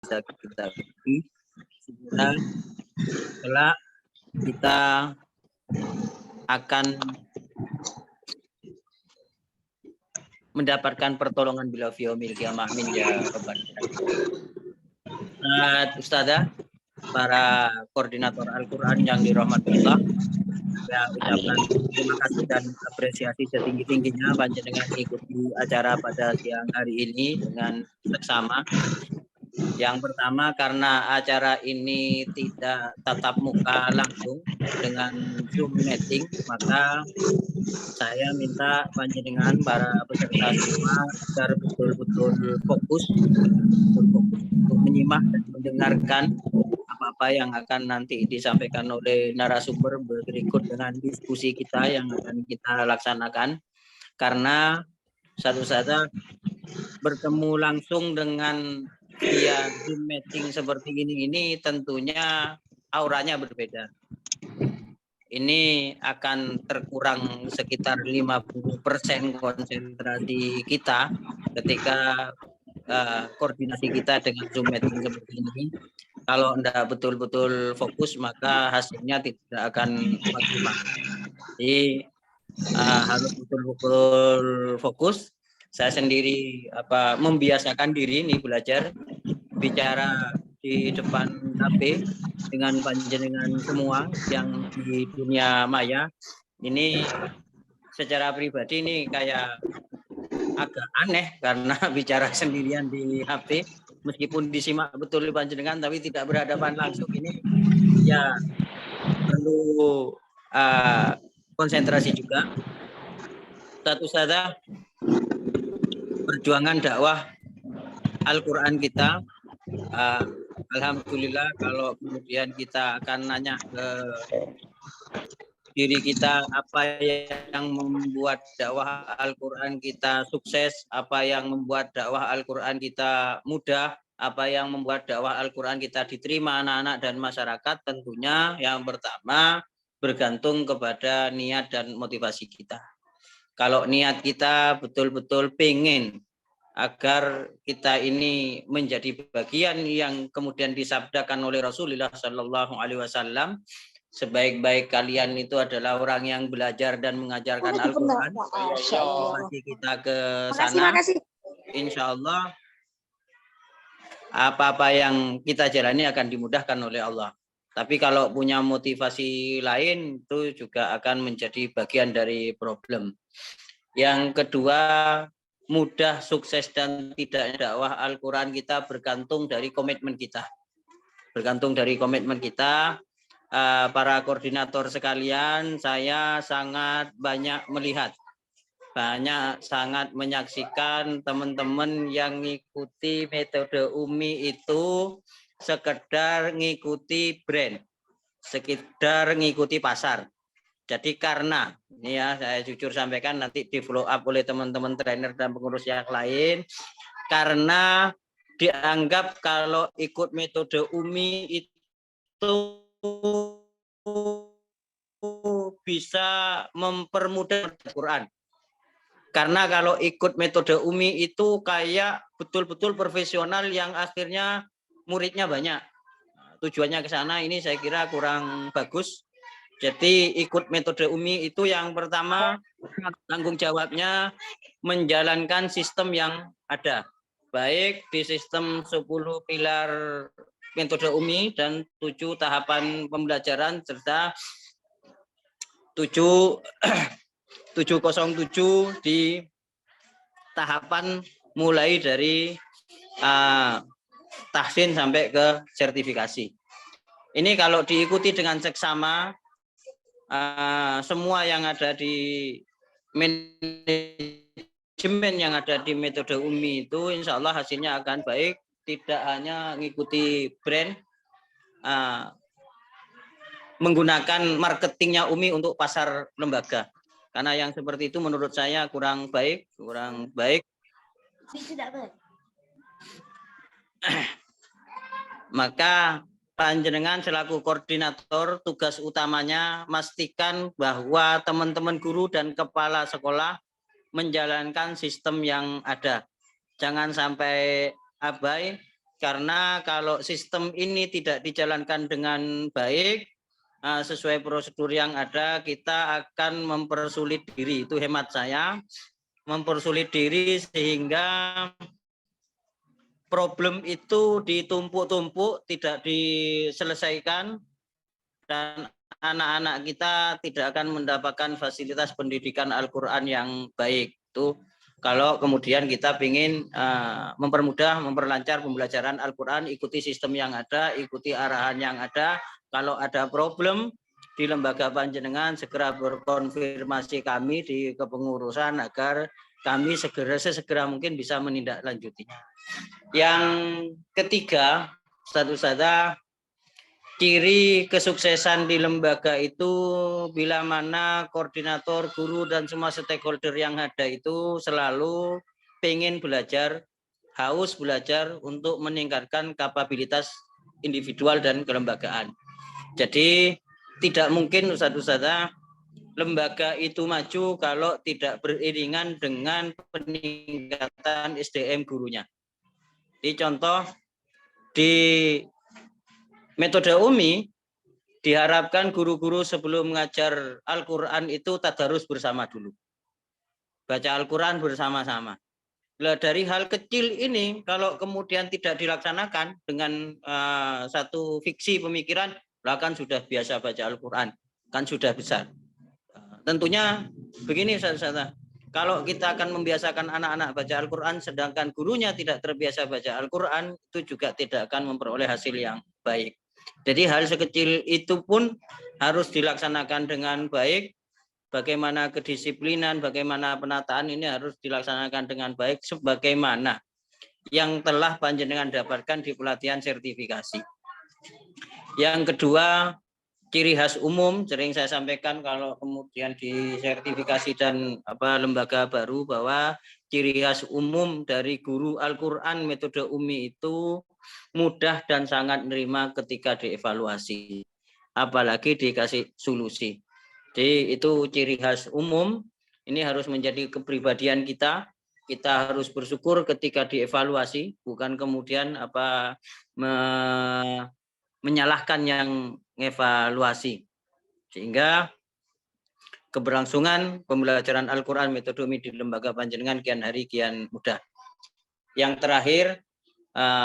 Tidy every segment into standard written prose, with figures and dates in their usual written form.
bisa kita ikuti. Segera kelak kita akan mendapatkan pertolongan bila fiyaumil qiyamah. Amin ya rabbal alamin. Ustazah, para koordinator Al-Quran yang dirahmati Allah, saya ucapkan terima kasih dan apresiasi setinggi-tingginya panjenengan ikuti acara pada siang hari ini dengan seksama. Yang pertama, karena acara ini tidak tatap muka langsung dengan Zoom meeting, maka saya minta panjenengan para peserta semua agar betul-betul fokus untuk menyimak dan mendengarkan apa-apa yang akan nanti disampaikan oleh narasumber berikut dengan diskusi kita yang akan kita laksanakan. Karena satu-satu bertemu langsung dengan via Zoom meeting seperti ini tentunya auranya berbeda. Ini akan terkurang sekitar 50% konsentrasi kita ketika koordinasi kita dengan Zoom meeting seperti ini. Kalau tidak betul-betul fokus, maka hasilnya tidak akan maksimal. Jadi harus betul-betul fokus. Saya sendiri membiasakan diri nih belajar bicara di depan HP dengan panjenengan semua yang di dunia maya. Ini secara pribadi ini kayak agak aneh karena bicara sendirian di HP, meskipun disimak betul panjenengan tapi tidak berhadapan langsung. Ini ya perlu konsentrasi juga. Satu saja perjuangan dakwah Al-Quran kita, alhamdulillah kalau kemudian kita akan nanya ke diri kita apa yang membuat dakwah Al-Quran kita sukses, apa yang membuat dakwah Al-Quran kita mudah, apa yang membuat dakwah Al-Quran kita diterima anak-anak dan masyarakat. Tentunya yang pertama bergantung kepada niat dan motivasi kita. Kalau niat kita betul-betul pengen agar kita ini menjadi bagian yang kemudian disabdakan oleh Rasulullah Shallallahu Alaihi Wasallam, sebaik-baik kalian itu adalah orang yang belajar dan mengajarkan Al-Quran. Motivasi kita ke sana, insya Allah apa-apa yang kita jalani akan dimudahkan oleh Allah. Tapi kalau punya motivasi lain itu juga akan menjadi bagian dari problem. Yang kedua, mudah, sukses dan tidaknya dakwah Al-Quran kita bergantung dari komitmen kita. Bergantung dari komitmen kita. Para koordinator sekalian, saya sangat banyak melihat, sangat menyaksikan teman-teman yang ngikuti metode UMI itu sekedar ngikuti brand, sekedar ngikuti pasar. Jadi karena, ini ya saya jujur sampaikan, nanti di follow up oleh teman-teman trainer dan pengurus yang lain, karena dianggap kalau ikut metode UMI itu bisa mempermudah Al-Quran. Karena kalau ikut metode UMI itu kayak betul-betul profesional yang akhirnya muridnya banyak. Tujuannya ke sana ini saya kira kurang bagus. Jadi ikut metode UMI itu yang pertama tanggung jawabnya menjalankan sistem yang ada. Baik di sistem 10 pilar metode UMI dan 7 tahapan pembelajaran serta 707 di tahapan mulai dari tahsin sampai ke sertifikasi. Ini kalau diikuti dengan seksama, semua yang ada di manajemen yang ada di metode UMI itu insya Allah hasilnya akan baik, tidak hanya mengikuti brand, menggunakan marketingnya UMI untuk pasar lembaga. Karena yang seperti itu menurut saya kurang baik. Maka panjenengan selaku koordinator, tugas utamanya memastikan bahwa teman-teman guru dan kepala sekolah menjalankan sistem yang ada. Jangan sampai abai, karena kalau sistem ini tidak dijalankan dengan baik, sesuai prosedur yang ada, kita akan mempersulit diri. Itu hemat saya, mempersulit diri sehingga problem itu ditumpuk-tumpuk, tidak diselesaikan, dan anak-anak kita tidak akan mendapatkan fasilitas pendidikan Al-Quran yang baik. Itu kalau kemudian kita ingin mempermudah, memperlancar pembelajaran Al-Quran, ikuti sistem yang ada, ikuti arahan yang ada. Kalau ada problem di lembaga panjenengan, segera berkonfirmasi kami di kepengurusan agar kami sesegera mungkin bisa menindaklanjutinya. Yang ketiga, Ustaz, ciri kesuksesan di lembaga itu bila mana koordinator, guru, dan semua stakeholder yang ada itu selalu pengen belajar, haus belajar untuk meningkatkan kapabilitas individual dan kelembagaan. Jadi tidak mungkin Ustaz, lembaga itu maju kalau tidak beriringan dengan peningkatan SDM gurunya. Di contoh di metode UMI, diharapkan guru-guru sebelum mengajar Al-Quran itu tadarus bersama dulu. Baca Al-Quran bersama-sama. Dari hal kecil ini, kalau kemudian tidak dilaksanakan dengan satu fiksi pemikiran, kan sudah biasa baca Al-Quran, kan sudah besar. Tentunya begini, Ustaz, kalau kita akan membiasakan anak-anak baca Al-Quran, sedangkan gurunya tidak terbiasa baca Al-Quran, itu juga tidak akan memperoleh hasil yang baik. Jadi hal sekecil itu pun harus dilaksanakan dengan baik. Bagaimana kedisiplinan, bagaimana penataan ini harus dilaksanakan dengan baik sebagaimana yang telah panjenengan dapatkan di pelatihan sertifikasi. Yang kedua, ciri khas umum, sering saya sampaikan kalau kemudian di sertifikasi dan lembaga baru bahwa ciri khas umum dari guru Al-Quran metode UMI itu mudah dan sangat menerima ketika dievaluasi, apalagi dikasih solusi. Jadi itu ciri khas umum, ini harus menjadi kepribadian kita. Kita harus bersyukur ketika dievaluasi, bukan kemudian menyalahkan yang evaluasi. Sehingga keberlangsungan pembelajaran Al-Quran metode UMI di lembaga panjenengan kian hari kian mudah. Yang terakhir,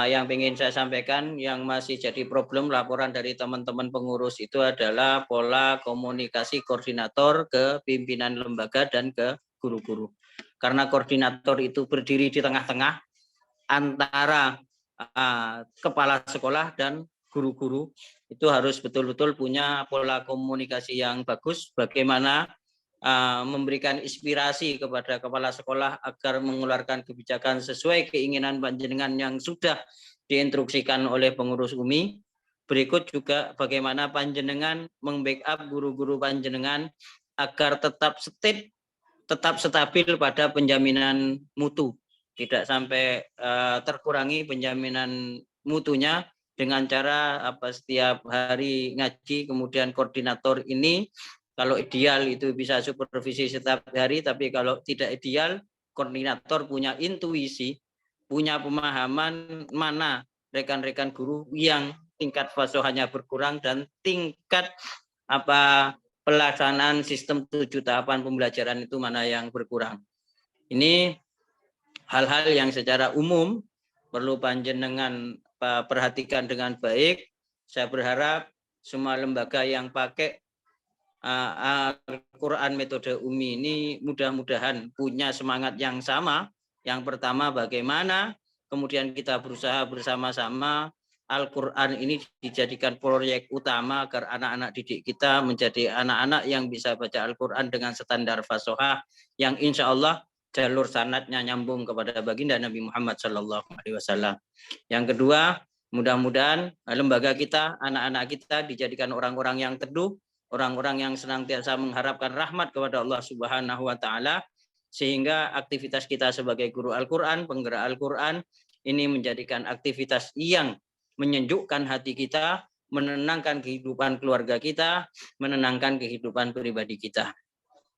yang ingin saya sampaikan, yang masih jadi problem laporan dari teman-teman pengurus itu adalah pola komunikasi koordinator ke pimpinan lembaga dan ke guru-guru. Karena koordinator itu berdiri di tengah-tengah antara kepala sekolah dan guru-guru, itu harus betul-betul punya pola komunikasi yang bagus, bagaimana memberikan inspirasi kepada kepala sekolah agar mengeluarkan kebijakan sesuai keinginan panjenengan yang sudah diinstruksikan oleh pengurus UMI. Berikut juga bagaimana panjenengan membackup guru-guru panjenengan agar tetap stabil pada penjaminan mutu, tidak sampai terkurangi penjaminan mutunya dengan cara setiap hari ngaji, kemudian koordinator ini kalau ideal itu bisa supervisi setiap hari, tapi kalau tidak ideal, koordinator punya intuisi, punya pemahaman mana rekan-rekan guru yang tingkat fasohanya berkurang dan tingkat pelaksanaan sistem 7 tahapan pembelajaran itu mana yang berkurang. Ini hal-hal yang secara umum perlu panjenengan perhatikan dengan baik. Saya berharap semua lembaga yang pakai Al-Quran metode UMI ini mudah-mudahan punya semangat yang sama. Yang pertama, bagaimana kemudian kita berusaha bersama-sama Al-Quran ini dijadikan proyek utama agar anak-anak didik kita menjadi anak-anak yang bisa baca Al-Quran dengan standar fasohah yang insya Allah jalur sanadnya nyambung kepada baginda Nabi Muhammad SAW. Yang kedua, mudah-mudahan lembaga kita, anak-anak kita dijadikan orang-orang yang teduh, orang-orang yang senantiasa mengharapkan rahmat kepada Allah Subhanahu wa Ta'ala, sehingga aktivitas kita sebagai guru Al-Quran, penggerak Al-Quran, ini menjadikan aktivitas yang menyejukkan hati kita, menenangkan kehidupan keluarga kita, menenangkan kehidupan pribadi kita.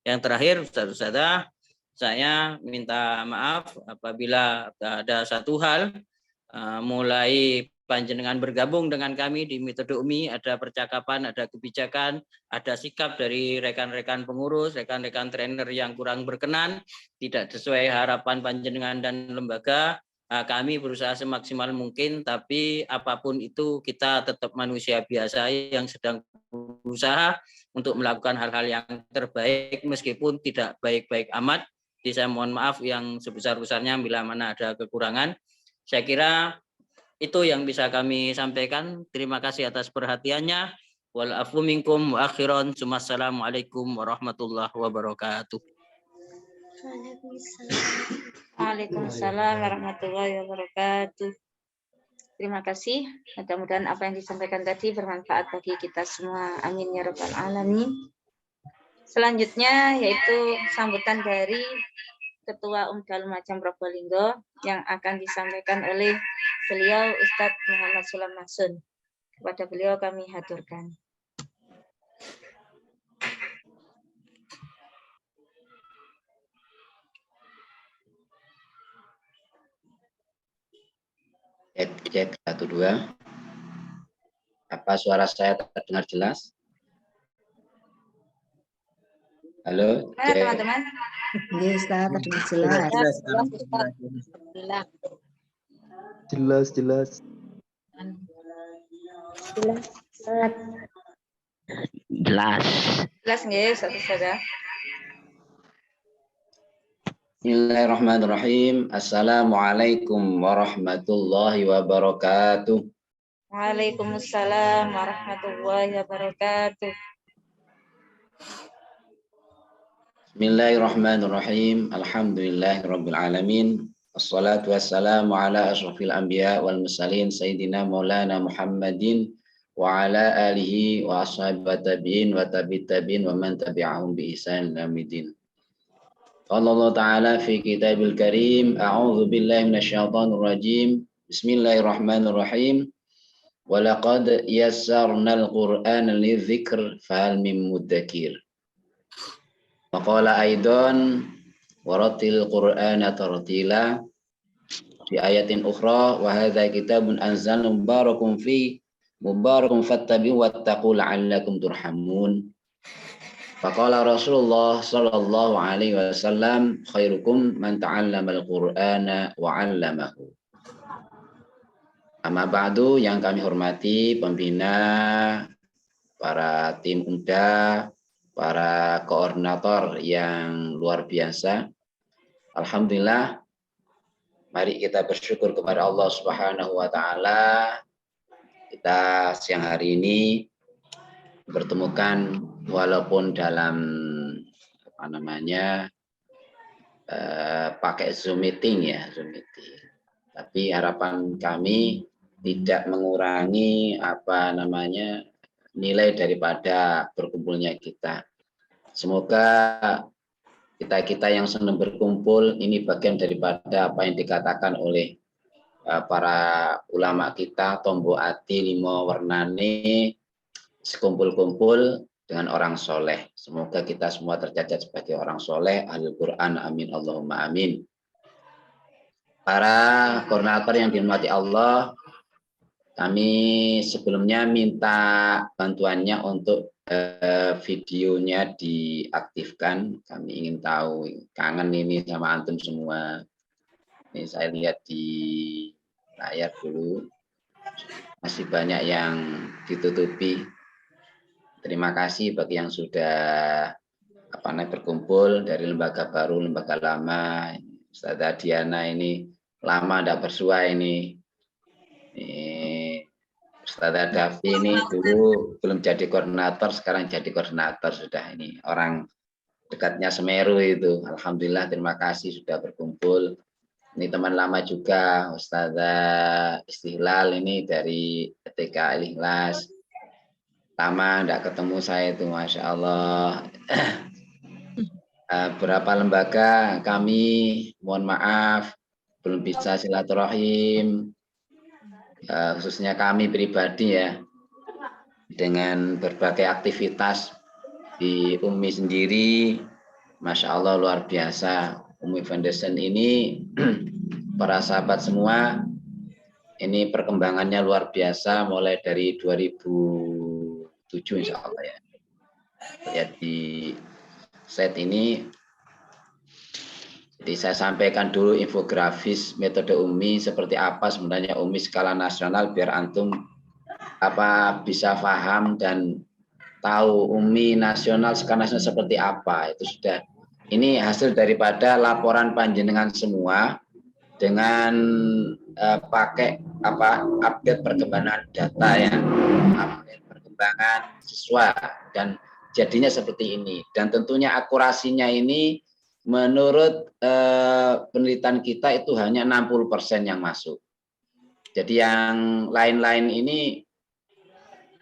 Yang terakhir, Ustaz-Ustazah, saya minta maaf apabila ada satu hal mulai panjenengan bergabung dengan kami di Metode UMI, ada percakapan, ada kebijakan, ada sikap dari rekan-rekan pengurus, rekan-rekan trainer yang kurang berkenan, tidak sesuai harapan panjenengan dan lembaga. Kami berusaha semaksimal mungkin, tapi apapun itu kita tetap manusia biasa yang sedang berusaha untuk melakukan hal-hal yang terbaik meskipun tidak baik-baik amat. Jadi saya mohon maaf yang sebesar-besarnya bila mana ada kekurangan. Saya kira itu yang bisa kami sampaikan. Terima kasih atas perhatiannya. Wal afu minkum wa akhiran. Assalamualaikum warahmatullahi wabarakatuh. Waalaikumsalam warahmatullahi wabarakatuh. Terima kasih. Mudah-mudahan apa yang disampaikan tadi bermanfaat bagi kita semua. Amin ya rabbal alamin. Selanjutnya yaitu sambutan dari Ketua Umdal Lumajang Probolinggo yang akan disampaikan oleh beliau Ustadz Muhammad Sulam Masun. Kepada beliau kami haturkan. Cek 1 2. Apa suara saya terdengar jelas? Halo, Mana teman-teman? Iya, Ustaz, terdengar jelas. Jelas. Jelas. Jelas nggih, saudara. Bismillahirrahmanirrahim. Assalamualaikum warahmatullahi wabarakatuh. Waalaikumsalam warahmatullahi wabarakatuh. Bismillahirrahmanirrahim. Alhamdulillahirabbil alamin. Wassalatu wassalamu ala asyrafil anbiya wal mursalin sayyidina Maulana Muhammadin wa ala alihi wa ashabihi wa tabi'in wa tabi'in wa man tabi'ahum bi ihsan ila yaumil. Allah Ta'ala fi kitabil karim. A'udzu billahi minasyaitonir rajim. Bismillahirrahmanirrahim. Walaqad yassarnal Qur'ana lidzikr fahal mim mudzakir. Waqala aidan waratil Qur'ana tartila. Di ayatin ukhra wa hadza kitabun anzalna mubarakun fattabi'u wattaqu la'allakum turhamun. Faqala Rasulullah sallallahu alaihi wasallam khairukum man ta'allamal Qur'ana wa 'allamahu. Amma ba'du, yang kami hormati pembina, para tim UMDA, para koordinator yang luar biasa. Alhamdulillah, mari kita bersyukur kepada Allah Subhanahu wa taala. Kita siang hari ini bertemukan walaupun dalam pakai Zoom meeting ya, Zoom meeting. Tapi harapan kami tidak mengurangi nilai daripada berkumpulnya kita. Semoga kita yang senang berkumpul ini bagian daripada apa yang dikatakan oleh para ulama kita, tombo ati limo wernane sekumpul-kumpul dengan orang soleh. Semoga kita semua tercatat sebagai orang soleh, ahli Quran, amin, Allahumma amin. Para koordinator yang dirahmati Allah, kami sebelumnya minta bantuannya untuk videonya diaktifkan. Kami ingin tahu, kangen ini sama antum semua. Ini saya lihat di layar dulu, masih banyak yang ditutupi. Terima kasih bagi yang sudah berkumpul dari lembaga baru, lembaga lama. Ustazah Diana ini lama tidak bersua ini. Ustazah Davi ini dulu belum jadi koordinator, sekarang jadi koordinator sudah ini. Orang dekatnya Semeru itu. Alhamdulillah, terima kasih sudah berkumpul. Ini teman lama juga, Ustazah Istihlal ini dari TK Al-Ikhlas. Lama enggak ketemu saya itu, Masya Allah. Berapa lembaga kami, mohon maaf, belum bisa silaturahim. Khususnya kami pribadi ya, dengan berbagai aktivitas di UMI sendiri, Masya Allah luar biasa. UMI Foundation ini, para sahabat semua, Ini perkembangannya luar biasa mulai dari 2007 insya Allah ya. Lihat di set ini. Jadi saya sampaikan dulu infografis metode UMI seperti apa sebenarnya UMI skala nasional biar antum bisa paham dan tahu UMI nasional skala nasional seperti apa. Itu sudah. Ini hasil daripada laporan panjenengan semua dengan pakai update perkembangan data ya, update perkembangan siswa dan jadinya seperti ini. Dan tentunya akurasinya ini menurut penelitian kita itu hanya 60% yang masuk. Jadi yang lain-lain ini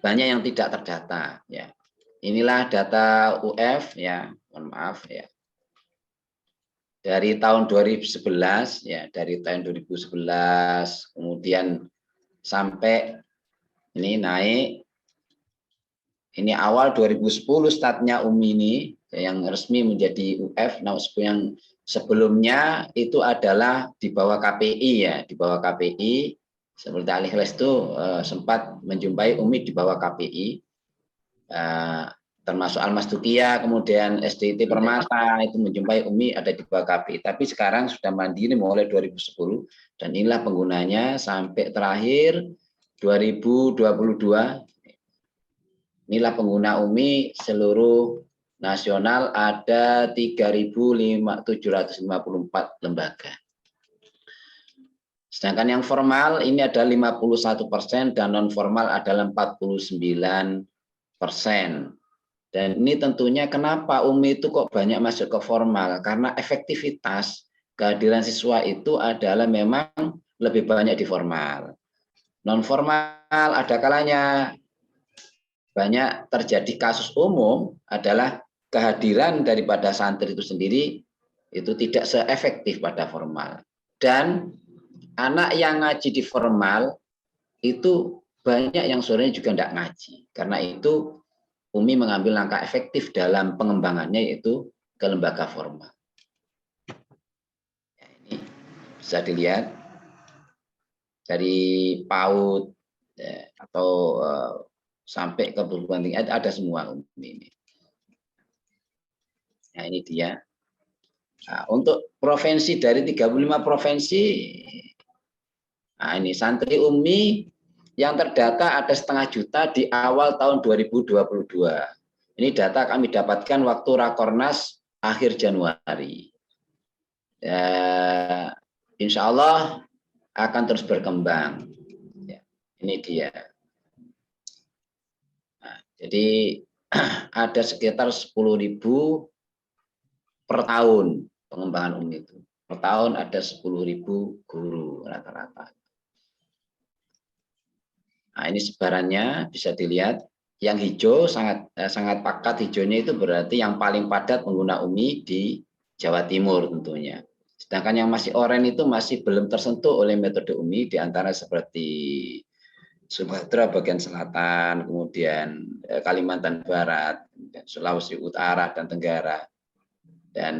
banyak yang tidak terdata ya. Inilah data UF ya, mohon maaf ya. Dari tahun 2011 ya, dari tahun 2011 kemudian sampai ini naik. Ini awal 2010 startnya UMI ini yang resmi menjadi UF. Nah, yang sebelumnya itu adalah di bawah KPI ya, di bawah KPI. Seperti ahli kelas itu sempat menjumpai UMI di bawah KPI. Termasuk Almas Tukia, kemudian SDIT Permata itu menjumpai UMI ada di bawah KPI. Tapi sekarang sudah mandiri mulai 2010 dan inilah penggunanya sampai terakhir 2022. Inilah pengguna UMI seluruh nasional ada 3.754 lembaga. Sedangkan yang formal ini ada 51% dan non formal adalah 49%. Dan ini tentunya kenapa UMI itu kok banyak masuk ke formal? Karena efektivitas kehadiran siswa itu adalah memang lebih banyak di formal. Non formal ada kalanya banyak terjadi kasus umum adalah kehadiran daripada santri itu sendiri itu tidak seefektif pada formal. Dan anak yang ngaji di formal itu banyak yang sorenya juga tidak ngaji. Karena itu UMI mengambil langkah efektif dalam pengembangannya yaitu ke lembaga formal. Ya, ini bisa dilihat dari PAUD ya, atau sampai ke perguruan tinggi ada semua UMI ini. Nah ini dia. Nah, untuk provinsi dari 35 provinsi, nah ini santri UMI yang terdata ada 500.000 di awal tahun 2022. Ini data kami dapatkan waktu Rakornas akhir Januari. Ya, insya Allah akan terus berkembang. Ya, ini dia. Nah, jadi ada sekitar 10.000 per tahun pengembangan UMI itu. Per tahun ada 10.000 guru rata-rata. Nah, ini sebarannya bisa dilihat. Yang hijau sangat pakat hijaunya itu berarti yang paling padat pengguna UMI di Jawa Timur tentunya. Sedangkan yang masih oranye itu masih belum tersentuh oleh metode UMI di antara seperti Sumatera bagian selatan, kemudian Kalimantan Barat, Sulawesi Utara dan Tenggara. Dan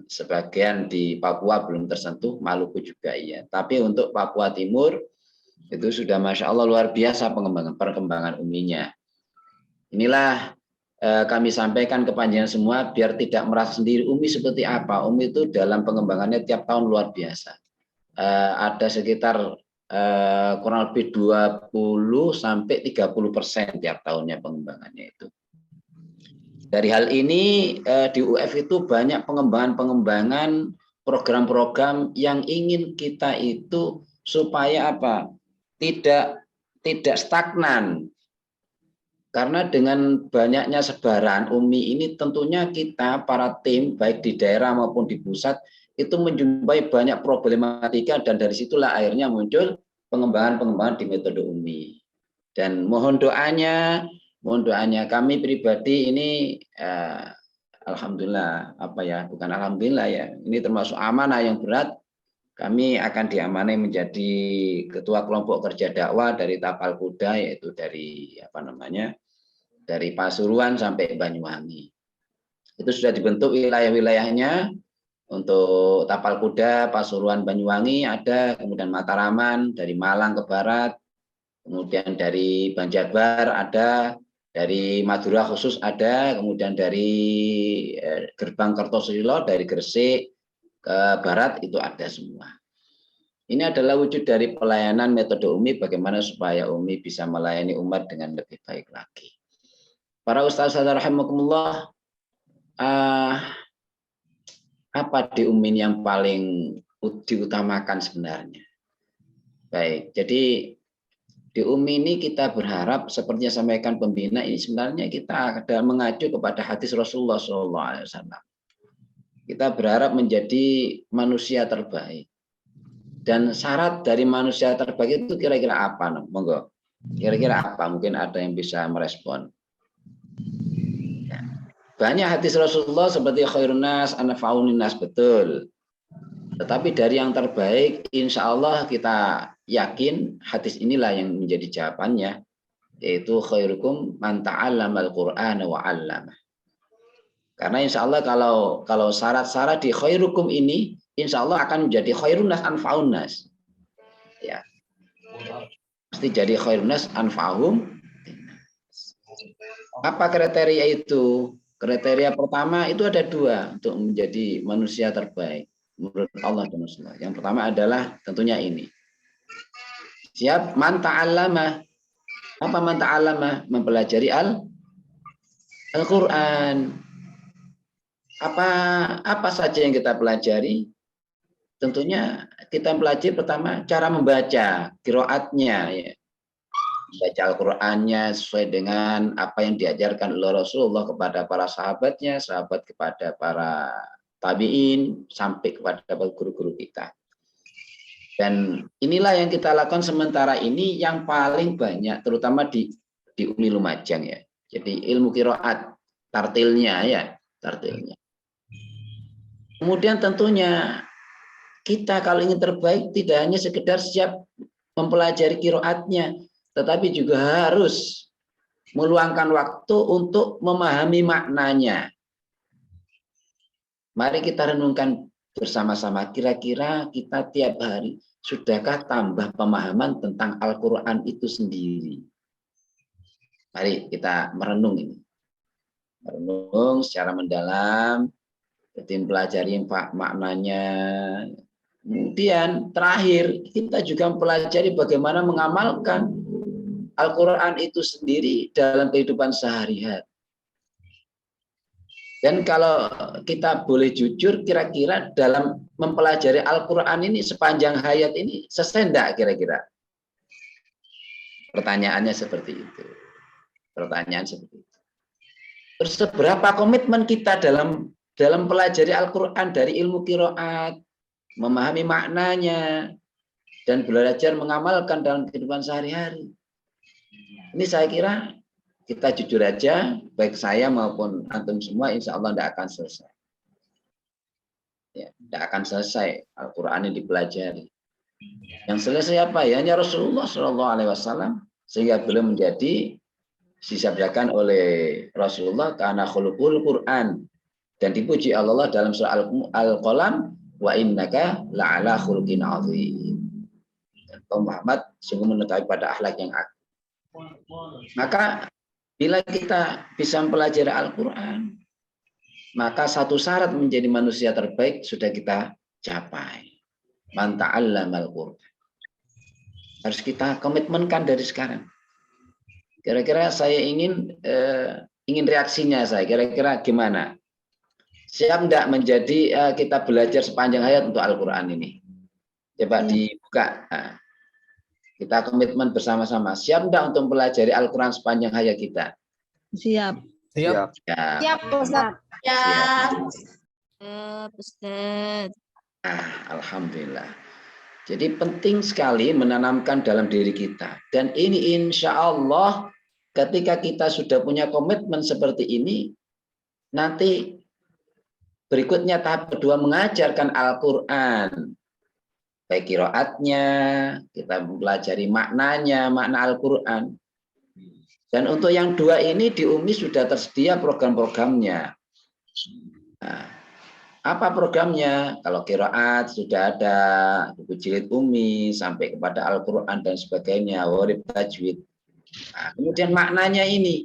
sebagian di Papua belum tersentuh, Maluku juga iya. Tapi untuk Papua Timur itu sudah Masya Allah luar biasa perkembangan UMI-nya. Inilah kami sampaikan ke panjenengan semua biar tidak merasa sendiri UMI seperti apa. UMI itu dalam pengembangannya tiap tahun luar biasa. Ada sekitar kurang lebih 20 sampai 30% tiap tahunnya pengembangannya itu. Dari hal ini di UF itu banyak pengembangan program-program yang ingin kita itu supaya apa? Tidak stagnan. Karena dengan banyaknya sebaran UMI ini tentunya kita para tim baik di daerah maupun di pusat itu menjumpai banyak problematika dan dari situlah akhirnya muncul pengembangan di metode UMI. Dan mohon doanya kami pribadi ini alhamdulillah bukan alhamdulillah ya, ini termasuk amanah yang berat. Kami akan diamanai menjadi ketua kelompok kerja dakwah dari Tapal Kuda, yaitu dari dari Pasuruan sampai Banyuwangi. Itu sudah dibentuk wilayah-wilayahnya Untuk tapal kuda Pasuruan Banyuwangi ada, kemudian Mataraman dari Malang ke barat, kemudian dari Banjarbaru ada, dari Madura khusus ada, kemudian dari Gerbang Kertosojo dari Gresik ke barat itu ada semua. Ini adalah wujud dari pelayanan metode Umi, bagaimana supaya Umi bisa melayani umat dengan lebih baik lagi. Para ustaz rahimakumullah, apa di Umi yang paling diutamakan sebenarnya? Baik, jadi di Umi ini kita berharap seperti yang sampaikan pembina ini sebenarnya kita ada mengacu kepada hadis Rasulullah SAW. Kita berharap menjadi manusia terbaik. Dan syarat dari manusia terbaik itu kira-kira apa? Monggo. Kira-kira apa? Mungkin ada yang bisa merespon. Banyak hadis Rasulullah seperti khairun nas anfa'un nas, betul. Tetapi dari yang terbaik, insya Allah kita yakin hadis inilah yang menjadi jawabannya, yaitu khairukum man ta'allamal Qur'ana wa 'allamah. Karena insya Allah kalau syarat-syarat di khairukum ini, insya Allah akan menjadi khairun nas anfa'un nas. Ya. Pasti jadi khairun nas anfa'hum. Apa kriteria itu? Kriteria pertama itu ada dua untuk menjadi manusia terbaik menurut Allah dan Rasulullah. Yang pertama adalah tentunya ini. Siap man ta'allama. Apa man ta'allama? Mempelajari Al-Qur'an. Apa saja yang kita pelajari? Tentunya kita pelajari pertama cara membaca, qiraatnya ya. Baca Al-Qur'annya sesuai dengan apa yang diajarkan oleh Rasulullah kepada para sahabatnya, sahabat kepada para tabi'in, sampai kepada guru-guru kita. Dan inilah yang kita lakukan sementara ini yang paling banyak, terutama di Umi Lumajang ya. Jadi ilmu qiraat, tartilnya ya, tartilnya. Kemudian tentunya kita kalau ingin terbaik tidak hanya sekedar siap mempelajari qiraatnya, tetapi juga harus meluangkan waktu untuk memahami maknanya. Mari kita renungkan bersama-sama, kira-kira kita tiap hari sudahkah tambah pemahaman tentang Al-Quran itu sendiri? Mari kita merenung ini. Merenung secara mendalam, jadi mempelajari maknanya. Kemudian terakhir, kita juga mempelajari bagaimana mengamalkan Al-Quran itu sendiri dalam kehidupan sehari-hari. Dan kalau kita boleh jujur, kira-kira dalam mempelajari Al-Quran ini sepanjang hayat ini selesai enggak kira-kira? Pertanyaannya seperti itu. Pertanyaan seperti itu. Terus seberapa komitmen kita dalam pelajari Al-Quran dari ilmu qiraat, memahami maknanya, dan belajar mengamalkan dalam kehidupan sehari-hari. Ini saya kira kita jujur aja, baik saya maupun antum semua, insya Allah tidak akan selesai. Ya, tidak akan selesai Al-Quran ini dipelajari. Yang selesai apa ya? Hanya Rasulullah SAW, sehingga beliau menjadi disabdakan oleh Rasulullah karena khuluqul Quran, dan dipuji Allah dalam surah Al-Qalam, wa innaka la'ala khuluqin azim. Kau Muhammad sungguh mengetahui pada akhlak yang agung. Maka bila kita bisa mempelajari Al-Quran, maka satu syarat menjadi manusia terbaik sudah kita capai. Man ta'allamal Qur'an. Harus kita komitmenkan dari sekarang. Kira-kira saya ingin reaksinya saya. Kira-kira gimana? Siap enggak menjadi kita belajar sepanjang hayat untuk Al-Quran ini? Coba dibuka. Nah, kita komitmen bersama-sama. Siap enggak untuk mempelajari Al-Quran sepanjang hayat kita? Siap. Siap. Siap, Ustaz. Siap. Ustaz. Alhamdulillah. Jadi penting sekali menanamkan dalam diri kita. Dan ini insya Allah ketika kita sudah punya komitmen seperti ini, nanti berikutnya tahap kedua mengajarkan Al-Quran. Baik qiraatnya, kita mempelajari maknanya, makna Al-Quran. Dan untuk yang dua ini di Umi sudah tersedia program-programnya. Nah, Apa programnya? Kalau qiraat sudah ada buku jilid Umi sampai kepada Al-Qur'an dan sebagainya, warib tajwid. Nah, kemudian maknanya ini.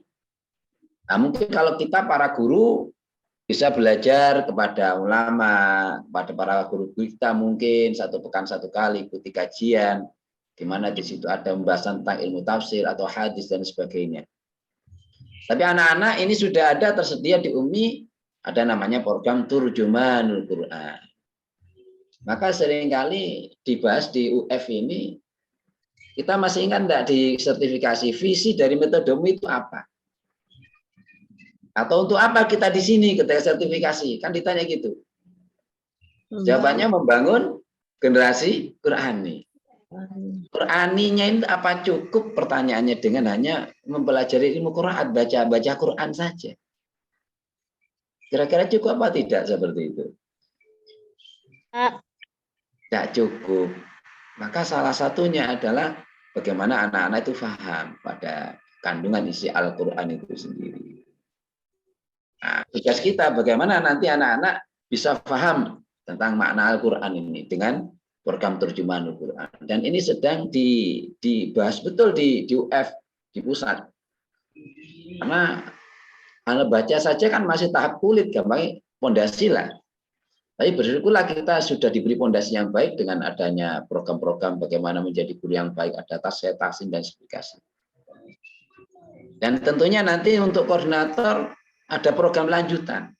Nah, mungkin kalau kita para guru bisa belajar kepada ulama, kepada para guru kita mungkin 1 pekan 1 kali ikuti kajian, di mana di situ ada pembahasan tentang ilmu tafsir atau hadis dan sebagainya. Tapi anak-anak ini sudah ada tersedia di Umi, ada namanya program Turjumanul Quran. Maka seringkali dibahas di UF ini, kita masih ingat enggak di sertifikasi visi dari metode Umi itu apa? Atau untuk apa kita di sini ketika sertifikasi? Kan ditanya gitu. Jawabannya membangun generasi Qurani. Quraninya ini apa cukup pertanyaannya dengan hanya mempelajari ilmu Quran, baca Quran saja? Kira-kira cukup apa tidak seperti itu? Tidak cukup. Maka salah satunya adalah bagaimana anak-anak itu paham pada kandungan isi Al-Quran itu sendiri. Nah, tugas kita bagaimana nanti anak-anak bisa paham tentang makna Al-Quran ini dengan program terjemahan Al-Quran. Dan ini sedang dibahas betul di UF, di pusat. Karena Anda baca saja kan masih tahap kulit, gampang pondasi lah. Tapi bersyukurlah kita sudah diberi pondasi yang baik dengan adanya program-program bagaimana menjadi guru yang baik, ada tahsin dan sertifikasi. Dan tentunya nanti untuk koordinator ada program lanjutan.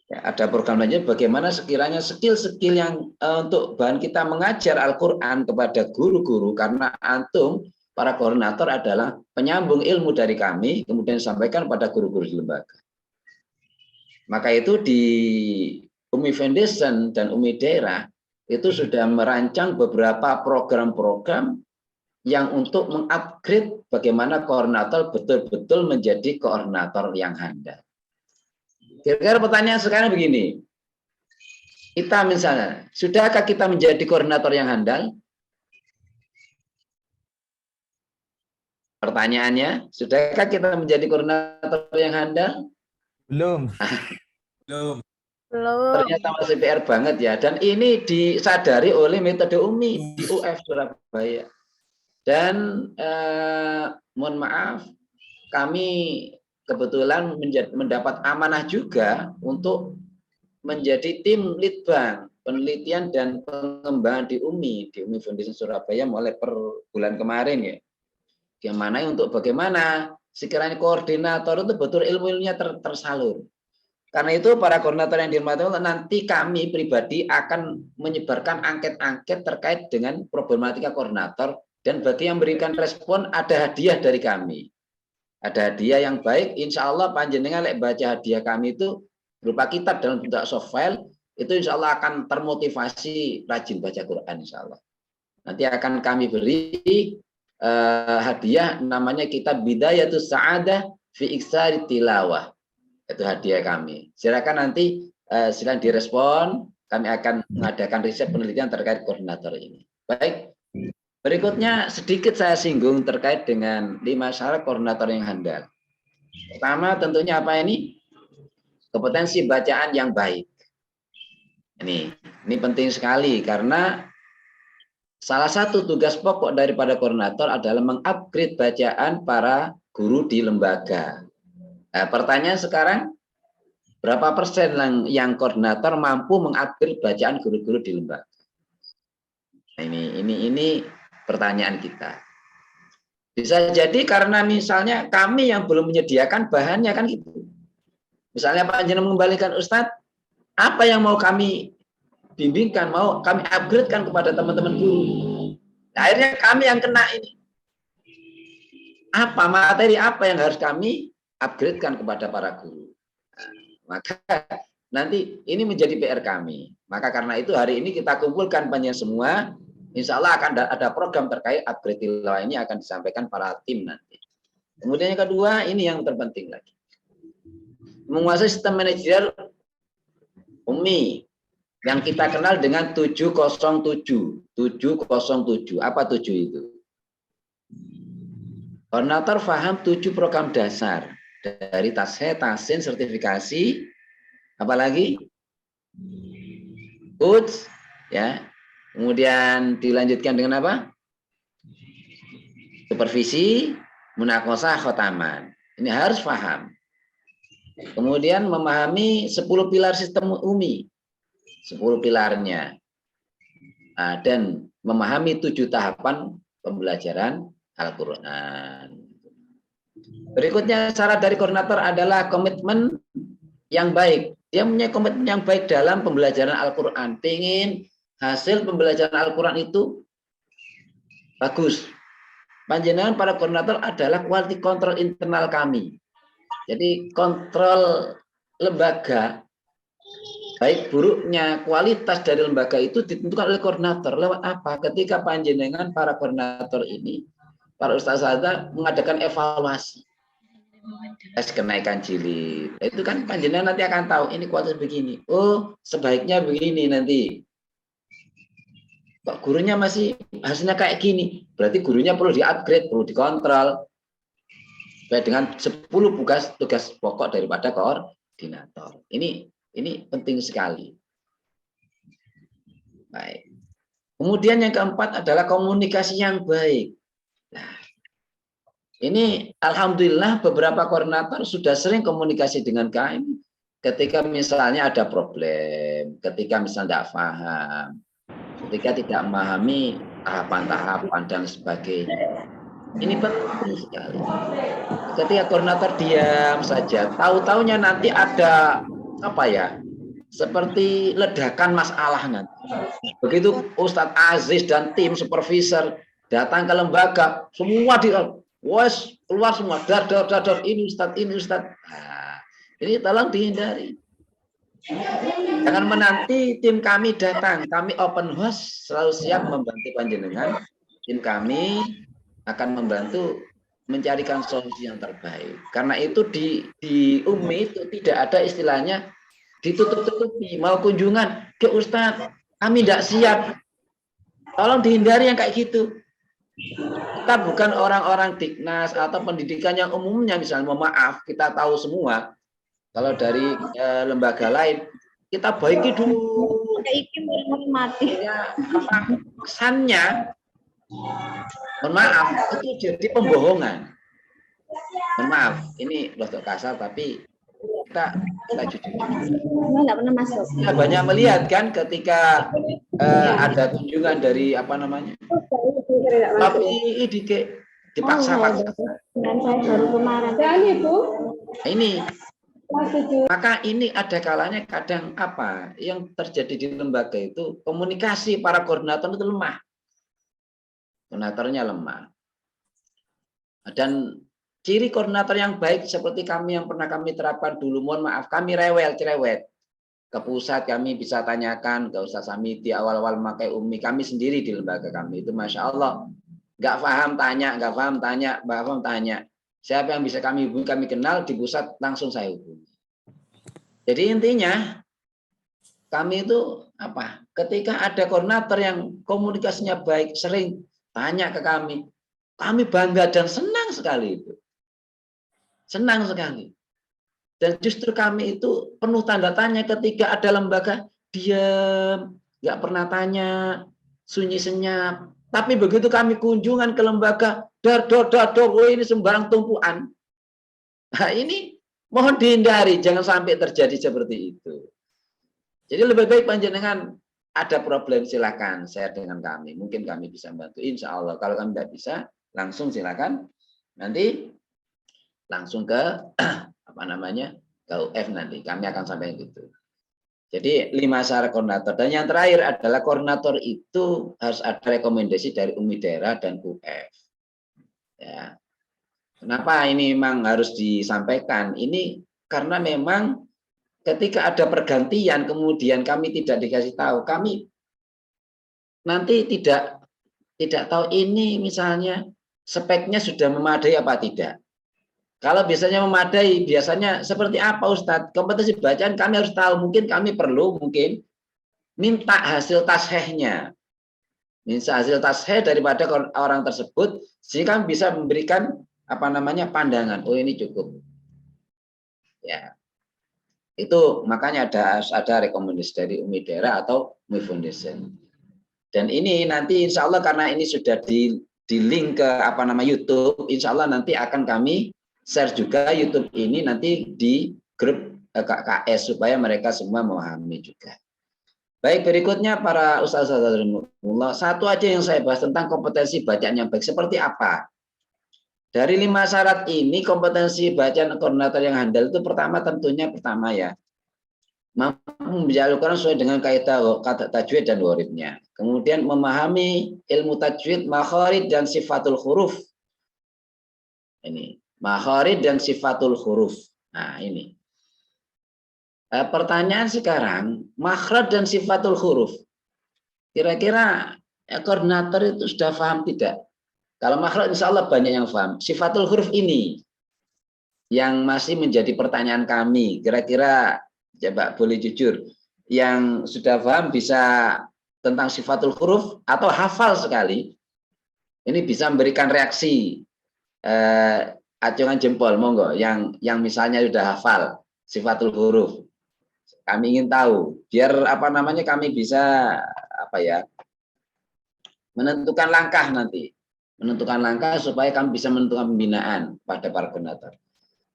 Ya, ada program lanjutan bagaimana sekiranya skill-skill yang untuk bahan kita mengajar Al-Quran kepada guru-guru, karena antum para koordinator adalah penyambung ilmu dari kami, kemudian disampaikan pada guru-guru di lembaga. Maka itu di Umi Foundation dan Umi Daerah itu sudah merancang beberapa program-program yang untuk mengupgrade bagaimana koordinator betul-betul menjadi koordinator yang handal. Kira-kira pertanyaan sekarang begini, kita misalnya, sudahkah kita menjadi koordinator yang handal? Pertanyaannya, sudahkah kita menjadi koordinator yang handal? Belum. Belum. Ternyata masih PR banget ya. Dan ini disadari oleh metode Umi di UF Surabaya. Dan mohon maaf, kami kebetulan mendapat amanah juga untuk menjadi tim litbang penelitian dan pengembangan di Umi Foundation Surabaya mulai per bulan kemarin ya. Yang mana untuk bagaimana sekiranya koordinator itu betul ilmu-ilmunya tersalur. Karena itu para koordinator yang dihormati Allah, nanti kami pribadi akan menyebarkan angket-angket terkait dengan problematika koordinator, dan bagi yang memberikan respon ada hadiah dari kami. Ada hadiah yang baik, insya Allah panjenengan lek baca hadiah kami itu berupa kitab dalam bentuk soft file, itu insya Allah akan termotivasi rajin baca Quran insya Allah. Nanti akan kami beri hadiah namanya kitab Bidayatus Sa'adah fi Iksari Tilawah. Itu hadiah kami. Silakan nanti silakan direspon, kami akan mengadakan riset penelitian terkait koordinator ini. Baik. Berikutnya sedikit saya singgung terkait dengan 5 syarat koordinator yang handal. Pertama tentunya apa ini? Kompetensi bacaan yang baik. Ini penting sekali karena salah satu tugas pokok daripada koordinator adalah mengupgrade bacaan para guru di lembaga. Nah, pertanyaan sekarang, berapa persen yang koordinator mampu mengupgrade bacaan guru-guru di lembaga? Nah, ini pertanyaan kita. Bisa jadi karena misalnya kami yang belum menyediakan bahannya kan gitu. Misalnya Pak Jenderal mengembalikan Ustadz, apa yang mau kami bimbingkan, mau kami upgradekan kepada teman-teman guru. Nah, akhirnya kami yang kena ini. Apa materi apa yang harus kami upgradekan kepada para guru. Nah, maka nanti ini menjadi PR kami. Maka karena itu hari ini kita kumpulkan panjenengan semua. Insya Allah akan ada program terkait upgrade tilawah ini akan disampaikan para tim nanti. Kemudian yang kedua, ini yang terpenting lagi. Menguasai sistem manajerial Umi yang kita kenal dengan 707. 707. Apa 7 itu? Koordinator paham 7 program dasar dari tahsin, sertifikasi, apalagi Coach, ya. Kemudian dilanjutkan dengan apa? Supervisi, munakosah, khotaman. Ini harus paham. Kemudian memahami 10 pilar sistem UMI. 10 pilarnya. Nah, dan memahami 7 tahapan pembelajaran Al-Quran. Berikutnya syarat dari koordinator adalah komitmen yang baik. Dia punya komitmen yang baik dalam pembelajaran Al-Quran. Pengen hasil pembelajaran Al-Quran itu bagus. Panjenengan para koordinator adalah quality control internal kami. Jadi kontrol lembaga, baik buruknya kualitas dari lembaga itu ditentukan oleh koordinator. Lewat apa? Ketika panjenengan para koordinator ini, para ustazah mengadakan evaluasi. Tes kenaikan jilid. Itu kan panjenengan nanti akan tahu ini kualitas begini. Oh, sebaiknya begini nanti. Kok gurunya masih hasilnya kayak gini? Berarti gurunya perlu di-upgrade, perlu dikontrol. Sesuai dengan 10 tugas pokok daripada koordinator. Ini penting sekali. Baik. Kemudian yang keempat adalah komunikasi yang baik. Nah, ini alhamdulillah beberapa koordinator sudah sering komunikasi dengan kami. Ketika misalnya ada problem, ketika misalnya tidak paham, ketika tidak memahami tahapan-tahapan dan sebagainya. Ini penting sekali. Ketika koordinator diam saja, tahu-taunya nanti ada apa ya? Seperti ledakan masalah nanti. Begitu Ustadz Aziz dan tim supervisor datang ke lembaga, semua keluar semua, dar, ini Ustadz. Nah, ini tolong dihindari. Jangan menanti tim kami datang, kami open house, selalu siap membantu panjenengan. Tim kami akan membantu mencarikan solusi yang terbaik. Karena itu di UMI itu tidak ada istilahnya ditutup-tutupi. Mau kunjungan ke Ustadz, kami tidak siap. Tolong dihindari yang kayak gitu. Kita bukan orang-orang Diknas atau pendidikan yang umumnya, misalnya mohon maaf, kita tahu semua. Kalau dari lembaga lain, kita baiki dulu. Ya, apa kesannya? Mohon maaf, itu jadi pembohongan. Mohon maaf, ini loh kasar, tapi kita jujur. Nggak pernah masuk. Kita banyak melihat kan ketika ada kunjungan dari apa namanya, tapi dipaksa-paksa. Dan saya baru kemarin. Dan Ibu. Ini maka ini ada kalanya kadang apa yang terjadi di lembaga itu komunikasi para koordinator itu lemah. Koordinatornya lemah. Dan ciri koordinator yang baik seperti kami yang pernah kami terapkan dulu, mohon maaf, kami cerewet. Ke pusat kami bisa tanyakan ke Ustaz Samiti awal-awal memakai UMI, kami sendiri di lembaga kami itu Masya Allah. Nggak paham tanya. Siapa yang bisa kami hubungi, kami kenal di pusat, langsung saya hubungi. Jadi intinya, kami itu apa? Ketika ada koordinator yang komunikasinya baik, sering tanya ke kami bangga dan senang sekali itu. Senang sekali. Dan justru kami itu penuh tanda tanya ketika ada lembaga diam, nggak pernah tanya, sunyi senyap. Tapi begitu kami kunjungan ke lembaga, ini sembarang tumpuan. Nah ini mohon dihindari, jangan sampai terjadi seperti itu. Jadi lebih baik panjenengan ada problem silakan share dengan kami. Mungkin kami bisa bantu, insya Allah. Kalau kami tidak bisa, langsung silakan. Nanti langsung ke apa namanya ke UF nanti. Kami akan sampaikan itu. Jadi 5 syarat koordinator. Dan yang terakhir adalah koordinator itu harus ada rekomendasi dari UMI daerah dan UF. Ya. Kenapa ini memang harus disampaikan? Ini karena memang ketika ada pergantian kemudian kami tidak dikasih tahu, kami nanti tidak tahu ini misalnya speknya sudah memadai apa tidak. Kalau biasanya memadai, biasanya seperti apa Ustadz? Kompetensi bacaan kami harus tahu. Mungkin kami perlu minta hasil tashehnya. Minta hasil tasheh daripada orang tersebut sehingga kami bisa memberikan apa namanya pandangan. Oh ini cukup. Ya. Itu makanya ada rekomendasi dari Umi Daerah atau Umi Foundation. Dan ini nanti insya Allah karena ini sudah di link ke YouTube, insya Allah nanti akan kami share juga YouTube ini nanti di grup KKS supaya mereka semua memahami juga. Baik, berikutnya para ustaz-ustaz, satu aja yang saya bahas tentang kompetensi bacaan yang baik seperti apa. Dari 5 syarat ini kompetensi bacaan koordinator yang handal itu pertama ya mampu membaca Al-Quran sesuai dengan kata tajwid dan woribnya. Kemudian memahami ilmu tajwid, makharid dan sifatul huruf. Ini makharid dan sifatul huruf. Nah ini. Pertanyaan sekarang, makhraj dan sifatul huruf. Kira-kira koordinator itu sudah paham tidak? Kalau makhraj insya Allah banyak yang paham. Sifatul huruf ini yang masih menjadi pertanyaan kami. Kira-kira coba boleh jujur, yang sudah paham bisa tentang sifatul huruf atau hafal sekali, ini bisa memberikan reaksi acungan jempol, monggo. Yang misalnya sudah hafal sifatul huruf, kami ingin tahu, biar kami bisa menentukan langkah nanti, supaya kami bisa menentukan pembinaan pada para koordinator.